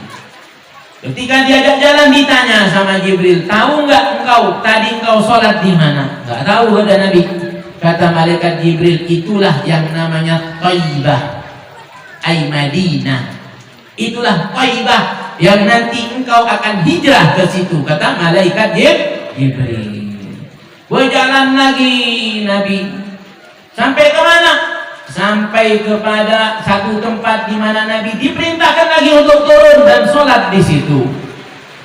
Ketika diajak jalan, ditanya sama Jibril, tahu nggak engkau tadi engkau sholat di mana? Nggak tahu, kata Nabi. Kata malaikat Jibril, itulah yang namanya Thaibah, ay Madinah. Itulah Thaibah yang nanti engkau akan hijrah ke situ, kata malaikat Jibril. Berjalan lagi Nabi sampai ke mana? Sampai kepada satu tempat di mana Nabi diperintahkan lagi untuk turun dan sholat di situ.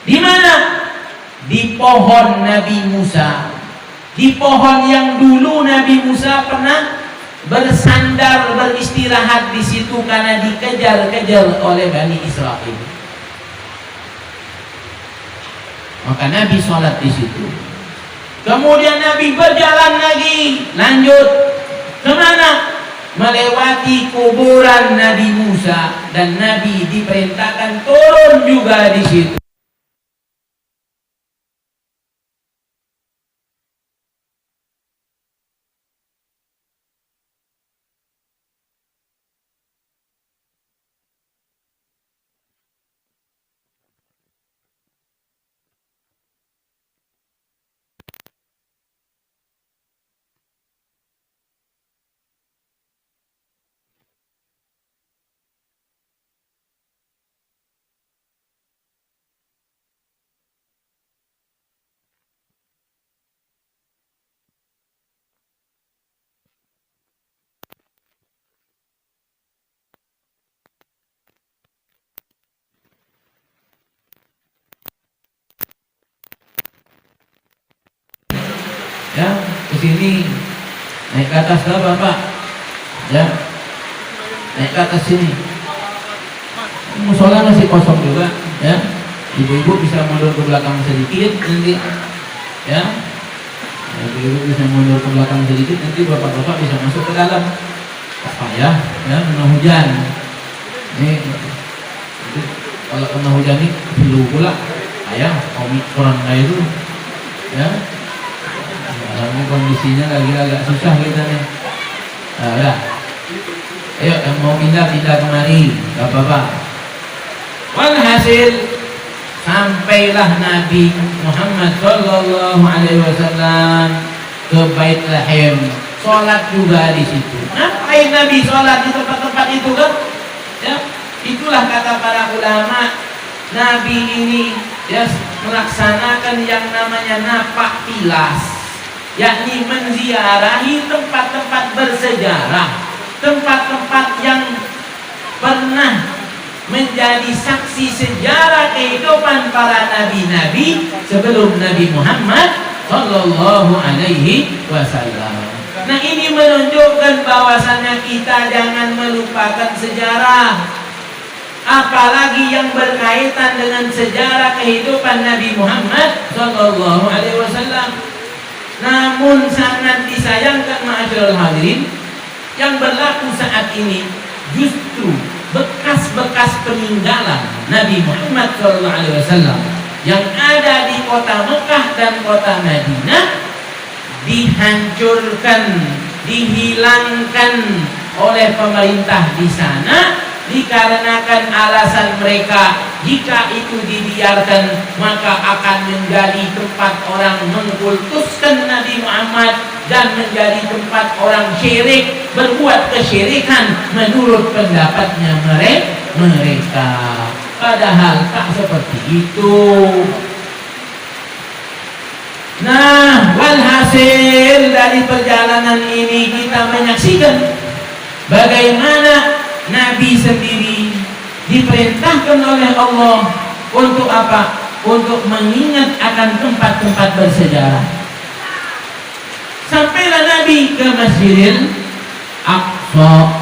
Di mana? Di pohon Nabi Musa. Di pohon yang dulu Nabi Musa pernah bersandar, beristirahat di situ karena dikejar-kejar oleh Bani Israel. Maka Nabi sholat di situ. Kemudian Nabi berjalan lagi, lanjut kemana? Melewati kuburan Nabi Musa, dan Nabi diperintahkan turun juga di situ. Ya, ke sini naik ke atas lah Bapak. Ya, naik ke atas sini. Musola masih kosong juga. Ya, ibu-ibu bisa mundur ke belakang sedikit nanti. Ya, ibu-ibu bisa mundur ke belakang sedikit nanti, bapak-bapak bisa masuk ke dalam. Apa ya? Ya, kena hujan. Ini kalau kena hujan ini flu pula. Ayah, Omikron kayak itu. Ya. Ini kondisinya lagi agak susah kita nih. Nah, udah. Ayo yang mau pindah kemari, gak apa-apa. Walhasil sampailah Nabi Muhammad Shallallahu Alaihi Wasallam ke Baitlahim, sholat juga di situ. Ngapain Nabi sholat di tempat-tempat itu kan? Ya, itulah kata para ulama. Nabi ini ya melaksanakan yang namanya napak tilas, yakni menziarahi tempat-tempat bersejarah, tempat-tempat yang pernah menjadi saksi sejarah kehidupan para nabi-nabi sebelum Nabi Muhammad Sallallahu Alaihi Wasallam. Nah, ini menunjukkan bahwasannya kita jangan melupakan sejarah, apalagi yang berkaitan dengan sejarah kehidupan Nabi Muhammad Sallallahu Alaihi Wasallam. Namun sangat disayangkan ma'asyiral hadirin, yang berlaku saat ini justru bekas-bekas peninggalan Nabi Muhammad SAW yang ada di kota Mekah dan kota Madinah dihancurkan, dihilangkan oleh pemerintah di sana, dikarenakan alasan mereka jika itu dibiarkan maka akan menjadi tempat orang mengkultuskan Nabi Muhammad dan menjadi tempat orang syirik, berbuat kesyirikan menurut pendapatnya mereka. Padahal tak seperti itu. Nah, walhasil dari perjalanan ini kita menyaksikan bagaimana Nabi sendiri diperintahkan oleh Allah untuk apa? Untuk mengingat akan tempat-tempat bersejarah. Sampailah Nabi ke Masjidil Aqsa.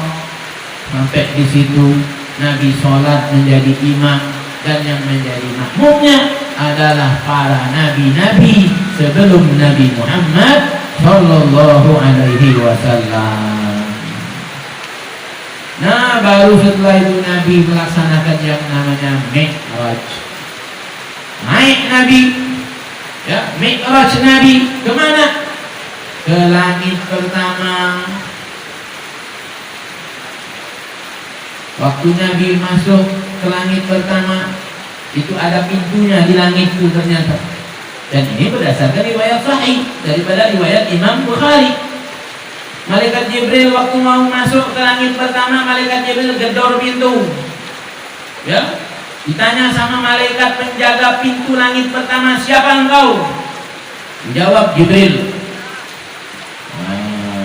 Sampai di situ Nabi sholat menjadi imam, dan yang menjadi makmumnya adalah para nabi-nabi sebelum Nabi Muhammad Sallallahu Alaihi Wasallam. Nah, baru setelah itu Nabi melaksanakan yang namanya Mi'raj. Naik Nabi, ya, Mi'raj Nabi kemana? Ke langit pertama. Waktu Nabi masuk ke langit pertama, itu ada pintunya di langit itu ternyata. Dan ini berdasarkan riwayat sahih daripada riwayat Imam Bukhari. Malaikat Jibril waktu mau masuk ke langit pertama, malaikat Jibril gedor pintu. Ya, ditanya sama malaikat penjaga pintu langit pertama, siapa engkau? Dijawab Jibril.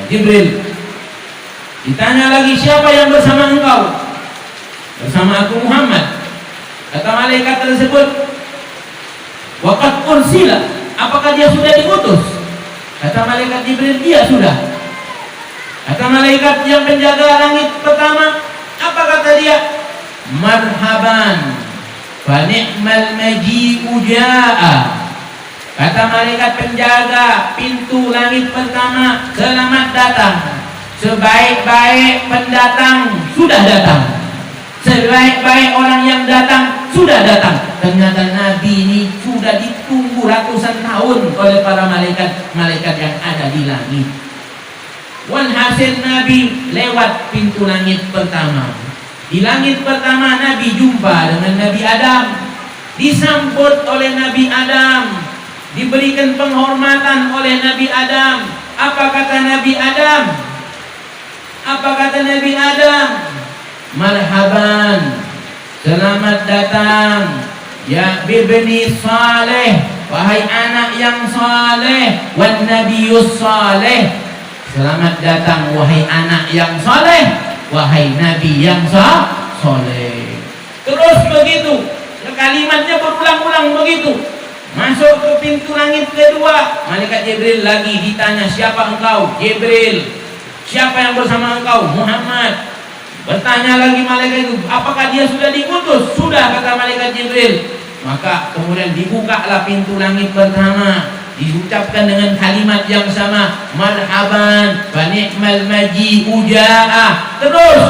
Jibril. Ditanya lagi, siapa yang bersama engkau? Bersama aku Muhammad. Kata malaikat tersebut, waqad ursila, apakah dia sudah diutus? Kata malaikat Jibril, iya sudah. Kata malaikat yang penjaga langit pertama, apa kata dia? Marhaban, fa ni'mal maji'u ja'a. Kata malaikat penjaga pintu langit pertama, selamat datang. Sebaik-baik pendatang sudah datang. Sebaik-baik orang yang datang sudah datang. Ternyata Nabi ini sudah ditunggu ratusan tahun oleh para malaikat yang ada di langit. Walhasil Nabi lewat pintu langit pertama. Di langit pertama Nabi jumpa dengan Nabi Adam, disambut oleh Nabi Adam, diberikan penghormatan oleh Nabi Adam. Apa kata Nabi Adam? Apa kata Nabi Adam? Marhaban, selamat datang ya bibni saleh, wahai anak yang saleh, wan nabiyus saleh. Selamat datang wahai anak yang saleh, wahai nabi yang saleh. Terus begitu, kalimatnya berulang-ulang begitu. Masuk ke pintu langit kedua, malaikat Jibril lagi ditanya, siapa engkau? Jibril. Siapa yang bersama engkau? Muhammad. Bertanya lagi malaikat itu, apakah dia sudah diutus? Sudah, kata malaikat Jibril. Maka kemudian dibukalah pintu langit pertama, diucapkan dengan kalimat yang sama, marhaban wa ni'mal maji'u ja'a. Terus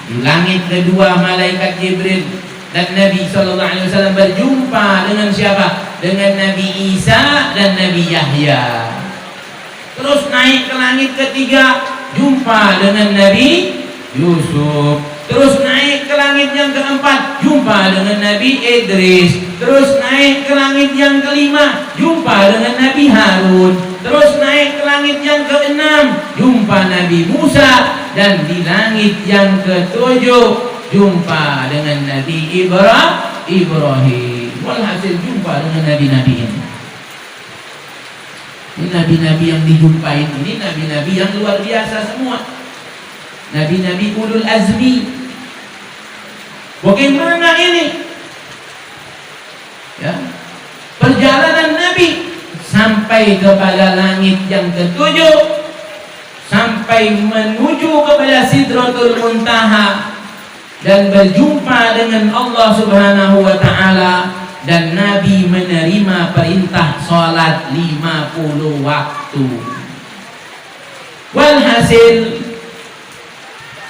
di langit kedua malaikat Jibril dan Nabi SAW berjumpa dengan siapa? Dengan Nabi Isa dan Nabi Yahya. Terus naik ke langit ketiga, jumpa dengan Nabi Yusuf. Terus naik ke langit yang keempat, jumpa dengan Nabi Idris. Terus naik ke langit yang kelima, jumpa dengan Nabi Harun. Terus naik ke langit yang keenam, jumpa Nabi Musa. Dan di langit yang ketujuh, jumpa dengan Nabi Ibrahim. Walhasil jumpa dengan nabi-nabi ini. Ini nabi-nabi yang dijumpai ini nabi-nabi yang luar biasa semua. Nabi-nabi ulul azmi. Bagaimana ini? Ya. Perjalanan Nabi sampai kepada langit yang ketujuh, sampai menuju kepada Sidratul Muntaha dan berjumpa dengan Allah Subhanahu wa taala, dan Nabi menerima perintah salat 50 waktu. Walhasil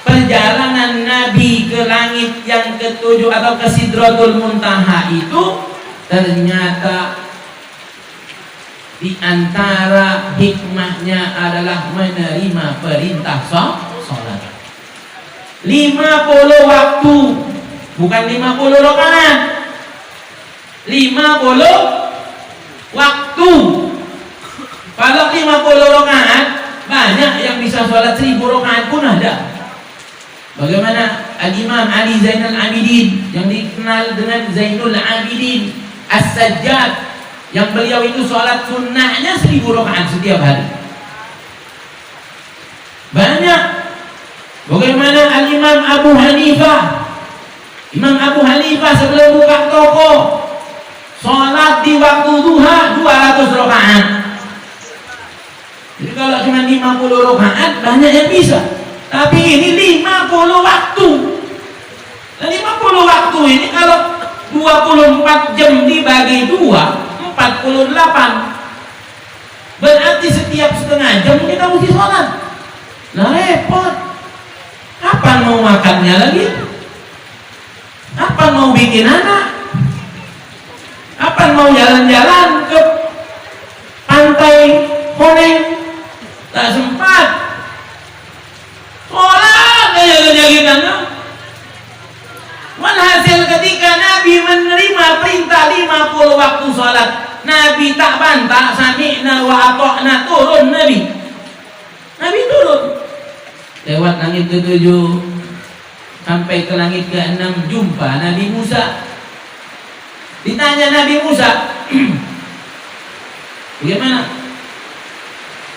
perjalanan Nabi ke langit yang ketujuh atau ke Sidratul Muntaha itu ternyata di antara hikmahnya adalah menerima perintah salat 50 waktu, bukan 50 rakaat. 50 waktu. Kalau 50 rakaat, banyak yang bisa sholat 1000 rakaat pun ada. Bagaimana Al-Imam Ali Zainal Abidin yang dikenal dengan Zainul Abidin As-Sajjad, yang beliau itu sholat sunnahnya 1000 rakaat setiap hari. Banyak. Bagaimana Al-Imam Abu Hanifah. Imam Abu Hanifah sebelum buka toko, sholat di waktu duha 200 rakaat. Jadi kalau cuma 50 rakaat banyak yang bisa. Tapi ini 50 waktu. Dan 50 waktu ini kalau 24 jam dibagi 2, 48. Berarti setiap setengah jam kita mesti sholat. Nah repot. Kapan mau makannya lagi? Kapan mau bikin anak? Kapan mau jalan-jalan ke pantai Honeng? Tak sempat. Sholat aja kita. Walhasil ketika Nabi menerima perintah 50 waktu sholat, Nabi tak bantah, sami'na wa ata'na, turun Nabi. Nabi turun. Lewat langit ke-7 sampai ke langit ke-6, jumpa Nabi Musa. Ditanya Nabi Musa, bagaimana?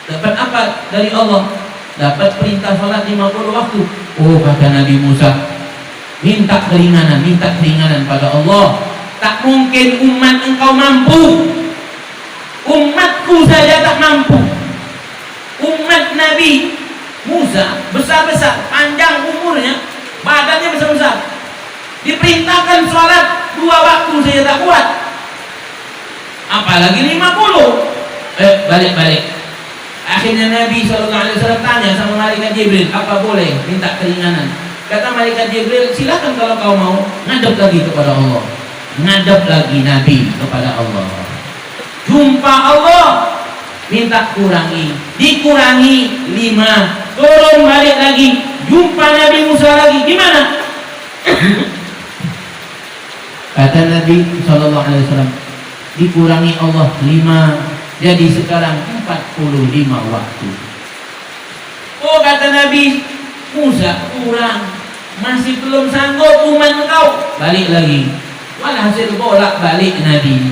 Dapat apa dari Allah? Dapat perintah sholat 50 waktu. Oh, kata Nabi Musa, minta keringanan pada Allah. Tak mungkin umat engkau mampu. Umatku saja tak mampu. Umat Nabi Musa besar-besar, panjang umurnya, badannya besar-besar. Diperintahkan sholat 2 waktu saja tak kuat. Apalagi 50. Balik. Akhirnya Nabi SAW tanya sama malaikat Jibril, apa boleh minta keringanan? Kata malaikat Jibril, silakan kalau kau mau, ngadep lagi kepada Allah. Ngadep lagi Nabi kepada Allah. Jumpa Allah, minta kurangi, dikurangi 5, turun balik lagi, jumpa Nabi Musa lagi, gimana? Kata Nabi SAW, dikurangi Allah 5, jadi sekarang 45 waktu. Oh, kata Nabi Musa, kurang, masih belum sanggup umat engkau. Balik lagi. Walhasil bolak balik Nabi.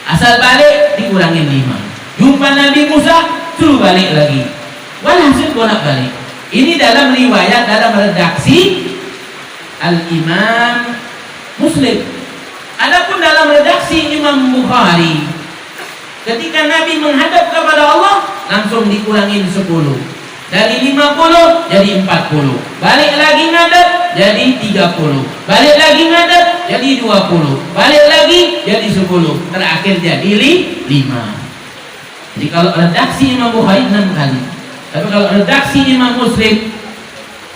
Asal balik dikurangin 5. Jumpa Nabi Musa, suruh balik lagi. Walhasil bolak balik. Ini dalam riwayat, dalam redaksi Al-Imam Muslim. Adapun dalam redaksi Imam Bukhari, ketika Nabi menghadap kepada Allah, langsung dikurangin 10. Dari 50 jadi 40. Balik lagi ngadep jadi 30. Balik lagi ngadep jadi 20. Balik lagi jadi 10. Terakhir jadi 5. Jadi kalau redaksi Imam Bukhari 6 kali. Tapi kalau redaksi Imam Muslim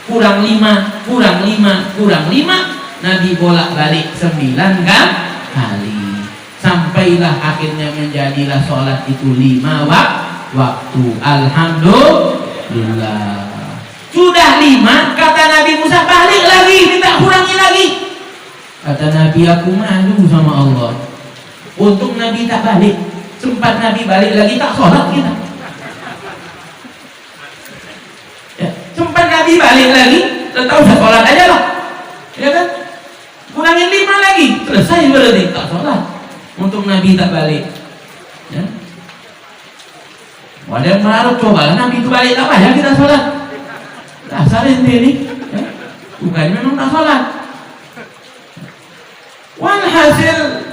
kurang 5, kurang 5, kurang 5, Nabi bolak-balik 9 kali. Sampailah akhirnya menjadilah sholat itu 5 waktu. Alhamdulillah. Sudah 5, kata Nabi Musa, balik lagi, minta kurangi lagi. Kata Nabi, aku malu sama Allah. Untung Nabi tak balik. Sempat Nabi balik lagi, tak sholat kita. Ya, sempat Nabi balik lagi, tetap usah sholat aja lah. Ya kan? Kurangin 5 lagi, selesai berarti, tak sholat. Untuk Nabi tak balik. Ya. Ada yang menaruh, coba Nabi itu balik apa ya kita sholat. Dasar ini ya. Bukan memang tak sholat. Walhasil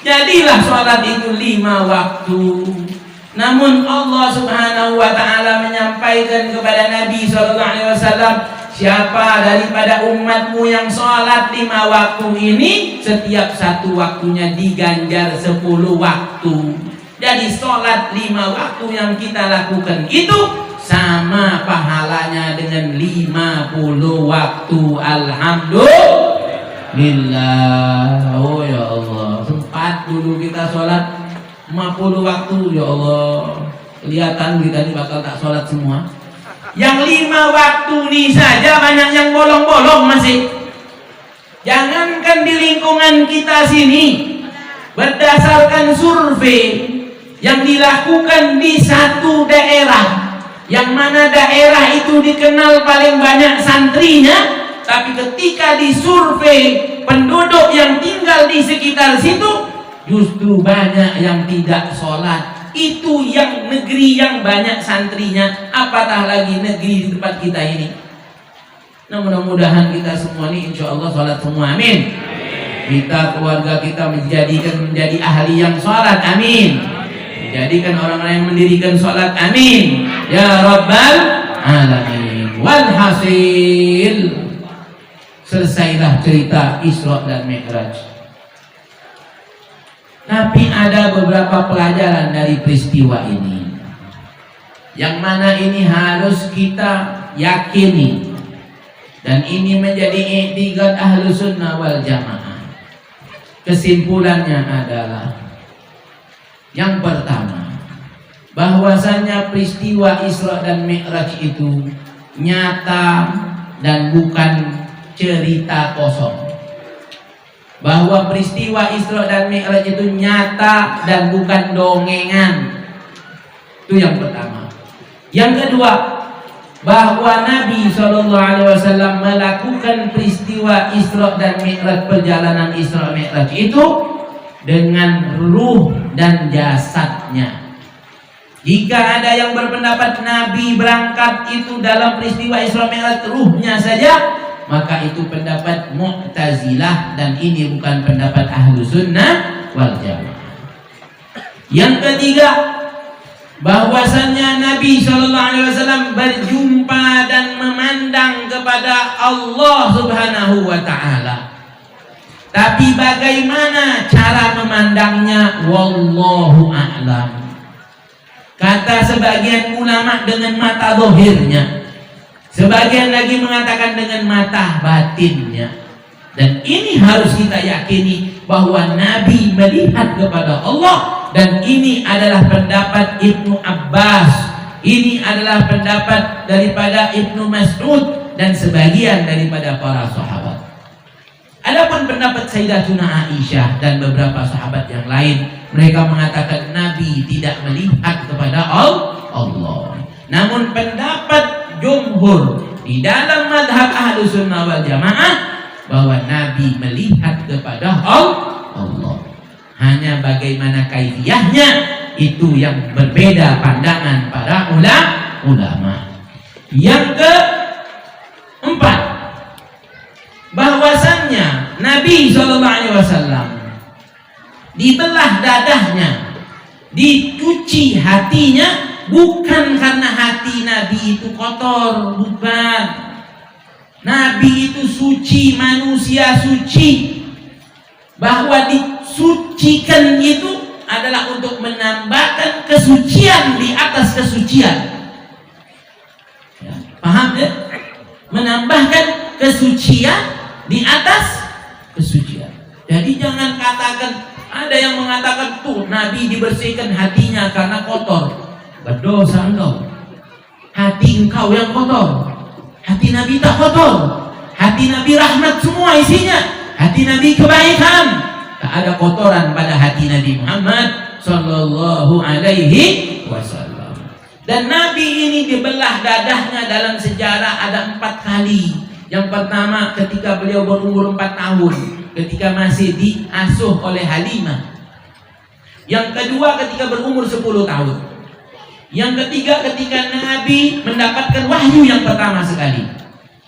jadilah sholat itu 5 waktu. Namun Allah Subhanahu wa ta'ala menyampaikan kepada Nabi SAW, siapa daripada umatmu yang sholat 5 waktu ini, setiap satu waktunya diganjar 10 waktu. Jadi sholat 5 waktu yang kita lakukan itu sama pahalanya dengan 50 waktu. Alhamdulillah. Oh ya Allah, sempat dulu kita sholat 50 waktu, ya Allah. Kelihatan kita ini bakal tak sholat semua. Yang 5 waktu ini saja banyak yang bolong-bolong masih. Jangankan di lingkungan kita sini, berdasarkan survei yang dilakukan di satu daerah, yang mana daerah itu dikenal paling banyak santrinya, tapi ketika disurvei penduduk yang tinggal di sekitar situ, justru banyak yang tidak sholat. Itu yang negeri yang banyak santrinya, apatah lagi negeri di tempat kita ini. Nah, mudah-mudahan kita semua ini insya Allah sholat semua, amin. Kita, keluarga kita menjadi ahli yang sholat, amin. Menjadikan orang-orang yang mendirikan sholat, amin. Ya Rabbal Alamin. Walhasil, selesailah cerita Isra dan Mi'raj. Tapi ada beberapa pelajaran dari peristiwa ini, yang mana ini harus kita yakini, dan ini menjadi i'tiqad Ahlus Sunnah wal Jamaah. Kesimpulannya adalah, yang pertama, bahwasanya peristiwa Isra dan Mi'raj itu nyata dan bukan cerita kosong. Bahwa peristiwa Isra dan Mi'raj itu nyata dan bukan dongengan. Itu yang pertama. Yang kedua, bahwa Nabi SAW melakukan peristiwa Isra dan Mi'raj, perjalanan Isra Mi'raj itu dengan ruh dan jasadnya. Jika ada yang berpendapat Nabi berangkat itu dalam peristiwa Isra Mi'raj ruhnya saja, maka itu pendapat Mu'tazilah, dan ini bukan pendapat Ahlus Sunnah wal Jamaah. Yang ketiga, bahwasannya Nabi SAW berjumpa dan memandang kepada Allah Subhanahu wa Ta'ala. Tapi bagaimana cara memandangnya, wallahu a'lam. Kata sebagian ulama dengan mata zahirnya, sebagian lagi mengatakan dengan mata batinnya. Dan ini harus kita yakini bahwa Nabi melihat kepada Allah. Dan ini adalah pendapat Ibnu Abbas, ini adalah pendapat daripada Ibnu Mas'ud dan sebagian daripada para sahabat. Adapun pendapat Sayyidatuna Aisyah dan beberapa sahabat yang lain, mereka mengatakan Nabi tidak melihat kepada Allah. Namun pendapat jumhur di dalam madhab Ahlus Sunnah wal Jamaah bahwa Nabi melihat kepada Allah. Hanya bagaimana kaifiyahnya itu yang berbeda pandangan para ulama. Yang keempat, bahwasannya Nabi SAW dibelah dadahnya, dicuci hatinya, bukan karena hati Nabi itu kotor, bukan. Nabi itu suci, manusia suci. Bahwa disucikan itu adalah untuk menambahkan kesucian di atas kesucian. Ya, paham ya? Menambahkan kesucian di atas kesucian. Jadi jangan katakan, ada yang mengatakan tuh Nabi dibersihkan hatinya karena kotor. Berdosa engkau. Hati engkau yang kotor. Hati Nabi tak kotor. Hati Nabi rahmat semua isinya. Hati Nabi kebaikan. Tak ada kotoran pada hati Nabi Muhammad Sallallahu Alaihi Wasallam. Dan Nabi ini dibelah dadahnya dalam sejarah ada 4 kali. Yang pertama ketika beliau berumur 4 tahun, ketika masih diasuh oleh Halimah. Yang kedua ketika berumur 10 tahun. Yang ketiga ketika Nabi mendapatkan wahyu yang pertama sekali.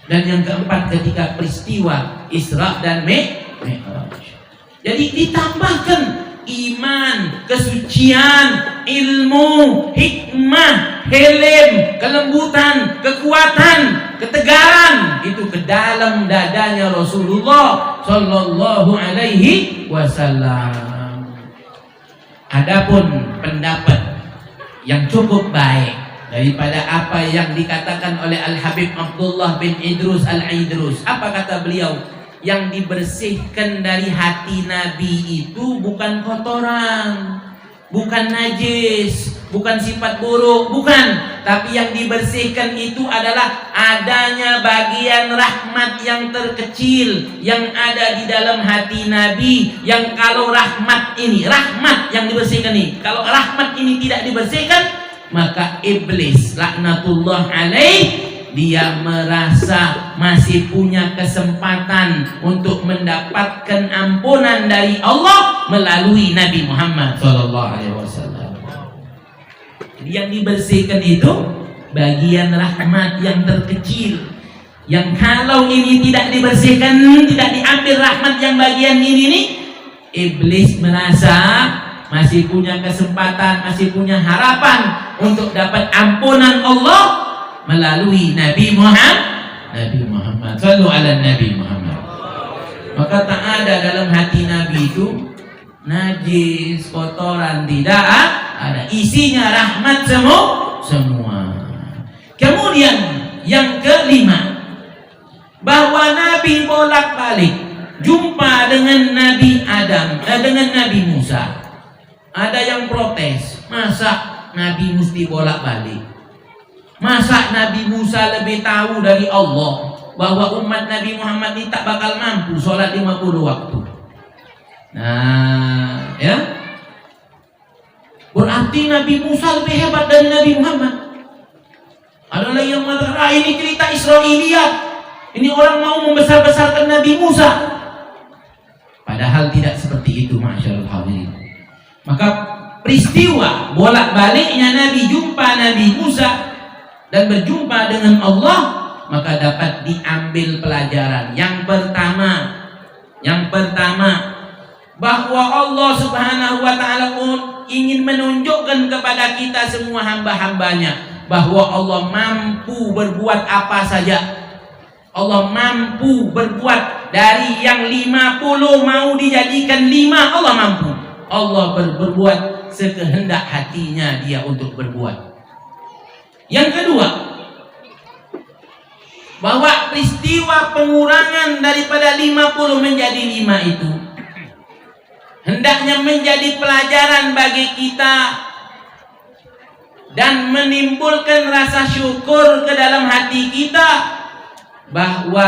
Dan yang keempat ketika peristiwa Isra dan Mi'raj. Jadi ditambahkan iman, kesucian, ilmu, hikmah, hilm, kelembutan, kekuatan, ketegaran itu ke dalam dadanya Rasulullah Sallallahu Alaihi Wasallam. Adapun pendapat yang cukup baik daripada apa yang dikatakan oleh Al-Habib Abdullah bin Idrus Al-Idrus. Apa kata beliau? Yang dibersihkan dari hati Nabi itu bukan kotoran, bukan najis, bukan sifat buruk, bukan. Tapi yang dibersihkan itu adalah adanya bagian rahmat yang terkecil yang ada di dalam hati Nabi. Yang kalau rahmat yang dibersihkan ini, kalau rahmat ini tidak dibersihkan, maka iblis laknatullah alaih, dia merasa masih punya kesempatan untuk mendapatkan ampunan dari Allah melalui Nabi Muhammad SAW. Yang dibersihkan itu bagian rahmat yang terkecil, yang kalau ini tidak dibersihkan, tidak diambil rahmat yang bagian ini nih, iblis merasa masih punya kesempatan, masih punya harapan untuk dapat ampunan Allah melalui Nabi Muhammad. Sallu ala Nabi Muhammad. Maka tak ada dalam hati Nabi itu najis, kotoran, tidak ada. Isinya rahmat semua. Kemudian yang kelima, bahwa Nabi bolak-balik jumpa dengan Nabi Adam, dengan Nabi Musa. Ada yang protes, masa Nabi mesti bolak-balik? Masa Nabi Musa lebih tahu dari Allah bahwa umat Nabi Muhammad ini tak bakal mampu sholat 50 waktu? Nah, ya, berarti Nabi Musa lebih hebat dari Nabi Muhammad. Ada lagi yang mengatakan, ini cerita Israiliyat, ini orang mau membesar-besarkan Nabi Musa. Padahal tidak seperti itu, masyaallah hadirin. Maka peristiwa bolak-baliknya Nabi jumpa Nabi Musa dan berjumpa dengan Allah, maka dapat diambil pelajaran. Yang pertama, bahwa Allah Subhanahu wa ta'ala ingin menunjukkan kepada kita semua hamba-hambanya bahwa Allah mampu berbuat apa saja. Allah mampu berbuat dari yang 50 mau dijadikan 5, Allah mampu. Allah berbuat sekehendak hatinya dia untuk berbuat. Yang kedua, bahwa peristiwa pengurangan daripada 50 menjadi 5 itu hendaknya menjadi pelajaran bagi kita dan menimbulkan rasa syukur ke dalam hati kita bahwa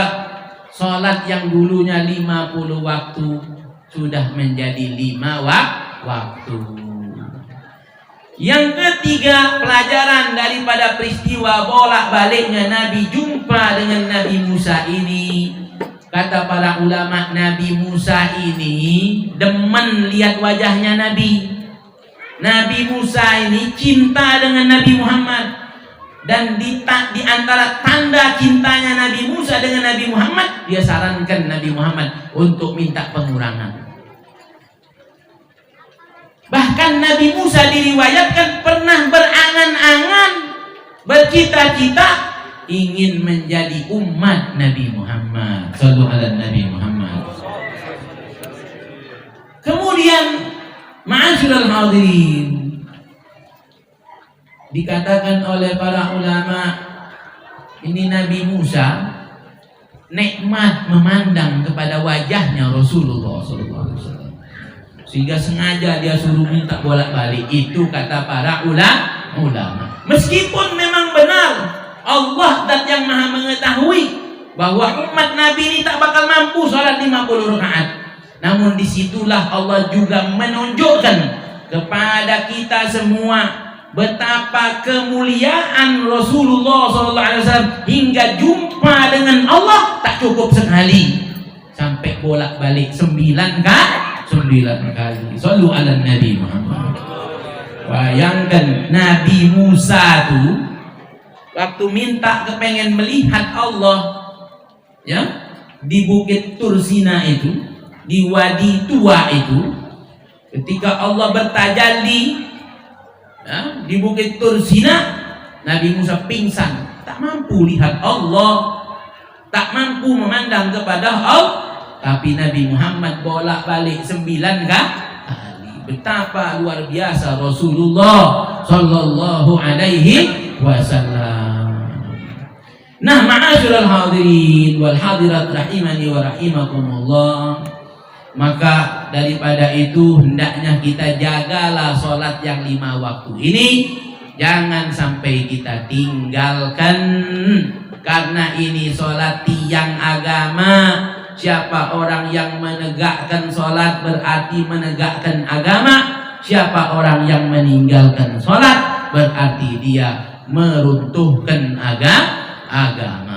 sholat yang dulunya 50 waktu sudah menjadi 5 waktu. Yang ketiga, pelajaran daripada peristiwa bolak-baliknya Nabi jumpa dengan Nabi Musa ini. Kata para ulama, Nabi Musa ini demen lihat wajahnya Nabi. Nabi Musa ini cinta dengan Nabi Muhammad. Dan di antara tanda cintanya Nabi Musa dengan Nabi Muhammad, dia sarankan Nabi Muhammad untuk minta pengurangan. Bahkan Nabi Musa diriwayatkan pernah berangan-angan, bercita-cita ingin menjadi umat Nabi Muhammad. Sallu ala Nabi Muhammad. Kemudian, ma'asyiral hadirin, dikatakan oleh para ulama, ini Nabi Musa nikmat memandang kepada wajahnya Rasulullah SAW. Sehingga sengaja dia suruh minta bolak-balik. Itu kata para ulama. Meskipun memang benar Allah dan yang maha mengetahui bahwa umat Nabi ini tak bakal mampu sholat 50 rakaat. Namun disitulah Allah juga menunjukkan kepada kita semua betapa kemuliaan Rasulullah SAW hingga jumpa dengan Allah tak cukup sekali, sampai bolak-balik 9 kali. Sallu ala Nabi Muhammad. Bayangkan Nabi Musa tuh waktu minta kepengen melihat Allah ya di Bukit Tursina itu, di Wadi Tua itu, ketika Allah bertajalli ya, di Bukit Tursina, Nabi Musa pingsan, tak mampu lihat Allah, tak mampu memandang kepada Allah. Tapi Nabi Muhammad bolak-balik 9 kali. Betapa luar biasa Rasulullah sallallahu alaihi wasallam. Nah, ma'asyiral hadirin wal hadirat rahimani wa rahimakumullah. Maka daripada itu hendaknya kita jagalah sholat yang 5 waktu ini. Jangan sampai kita tinggalkan, karena ini sholat tiang agama. Siapa orang yang menegakkan sholat berarti menegakkan agama. Siapa orang yang meninggalkan sholat berarti dia meruntuhkan agama.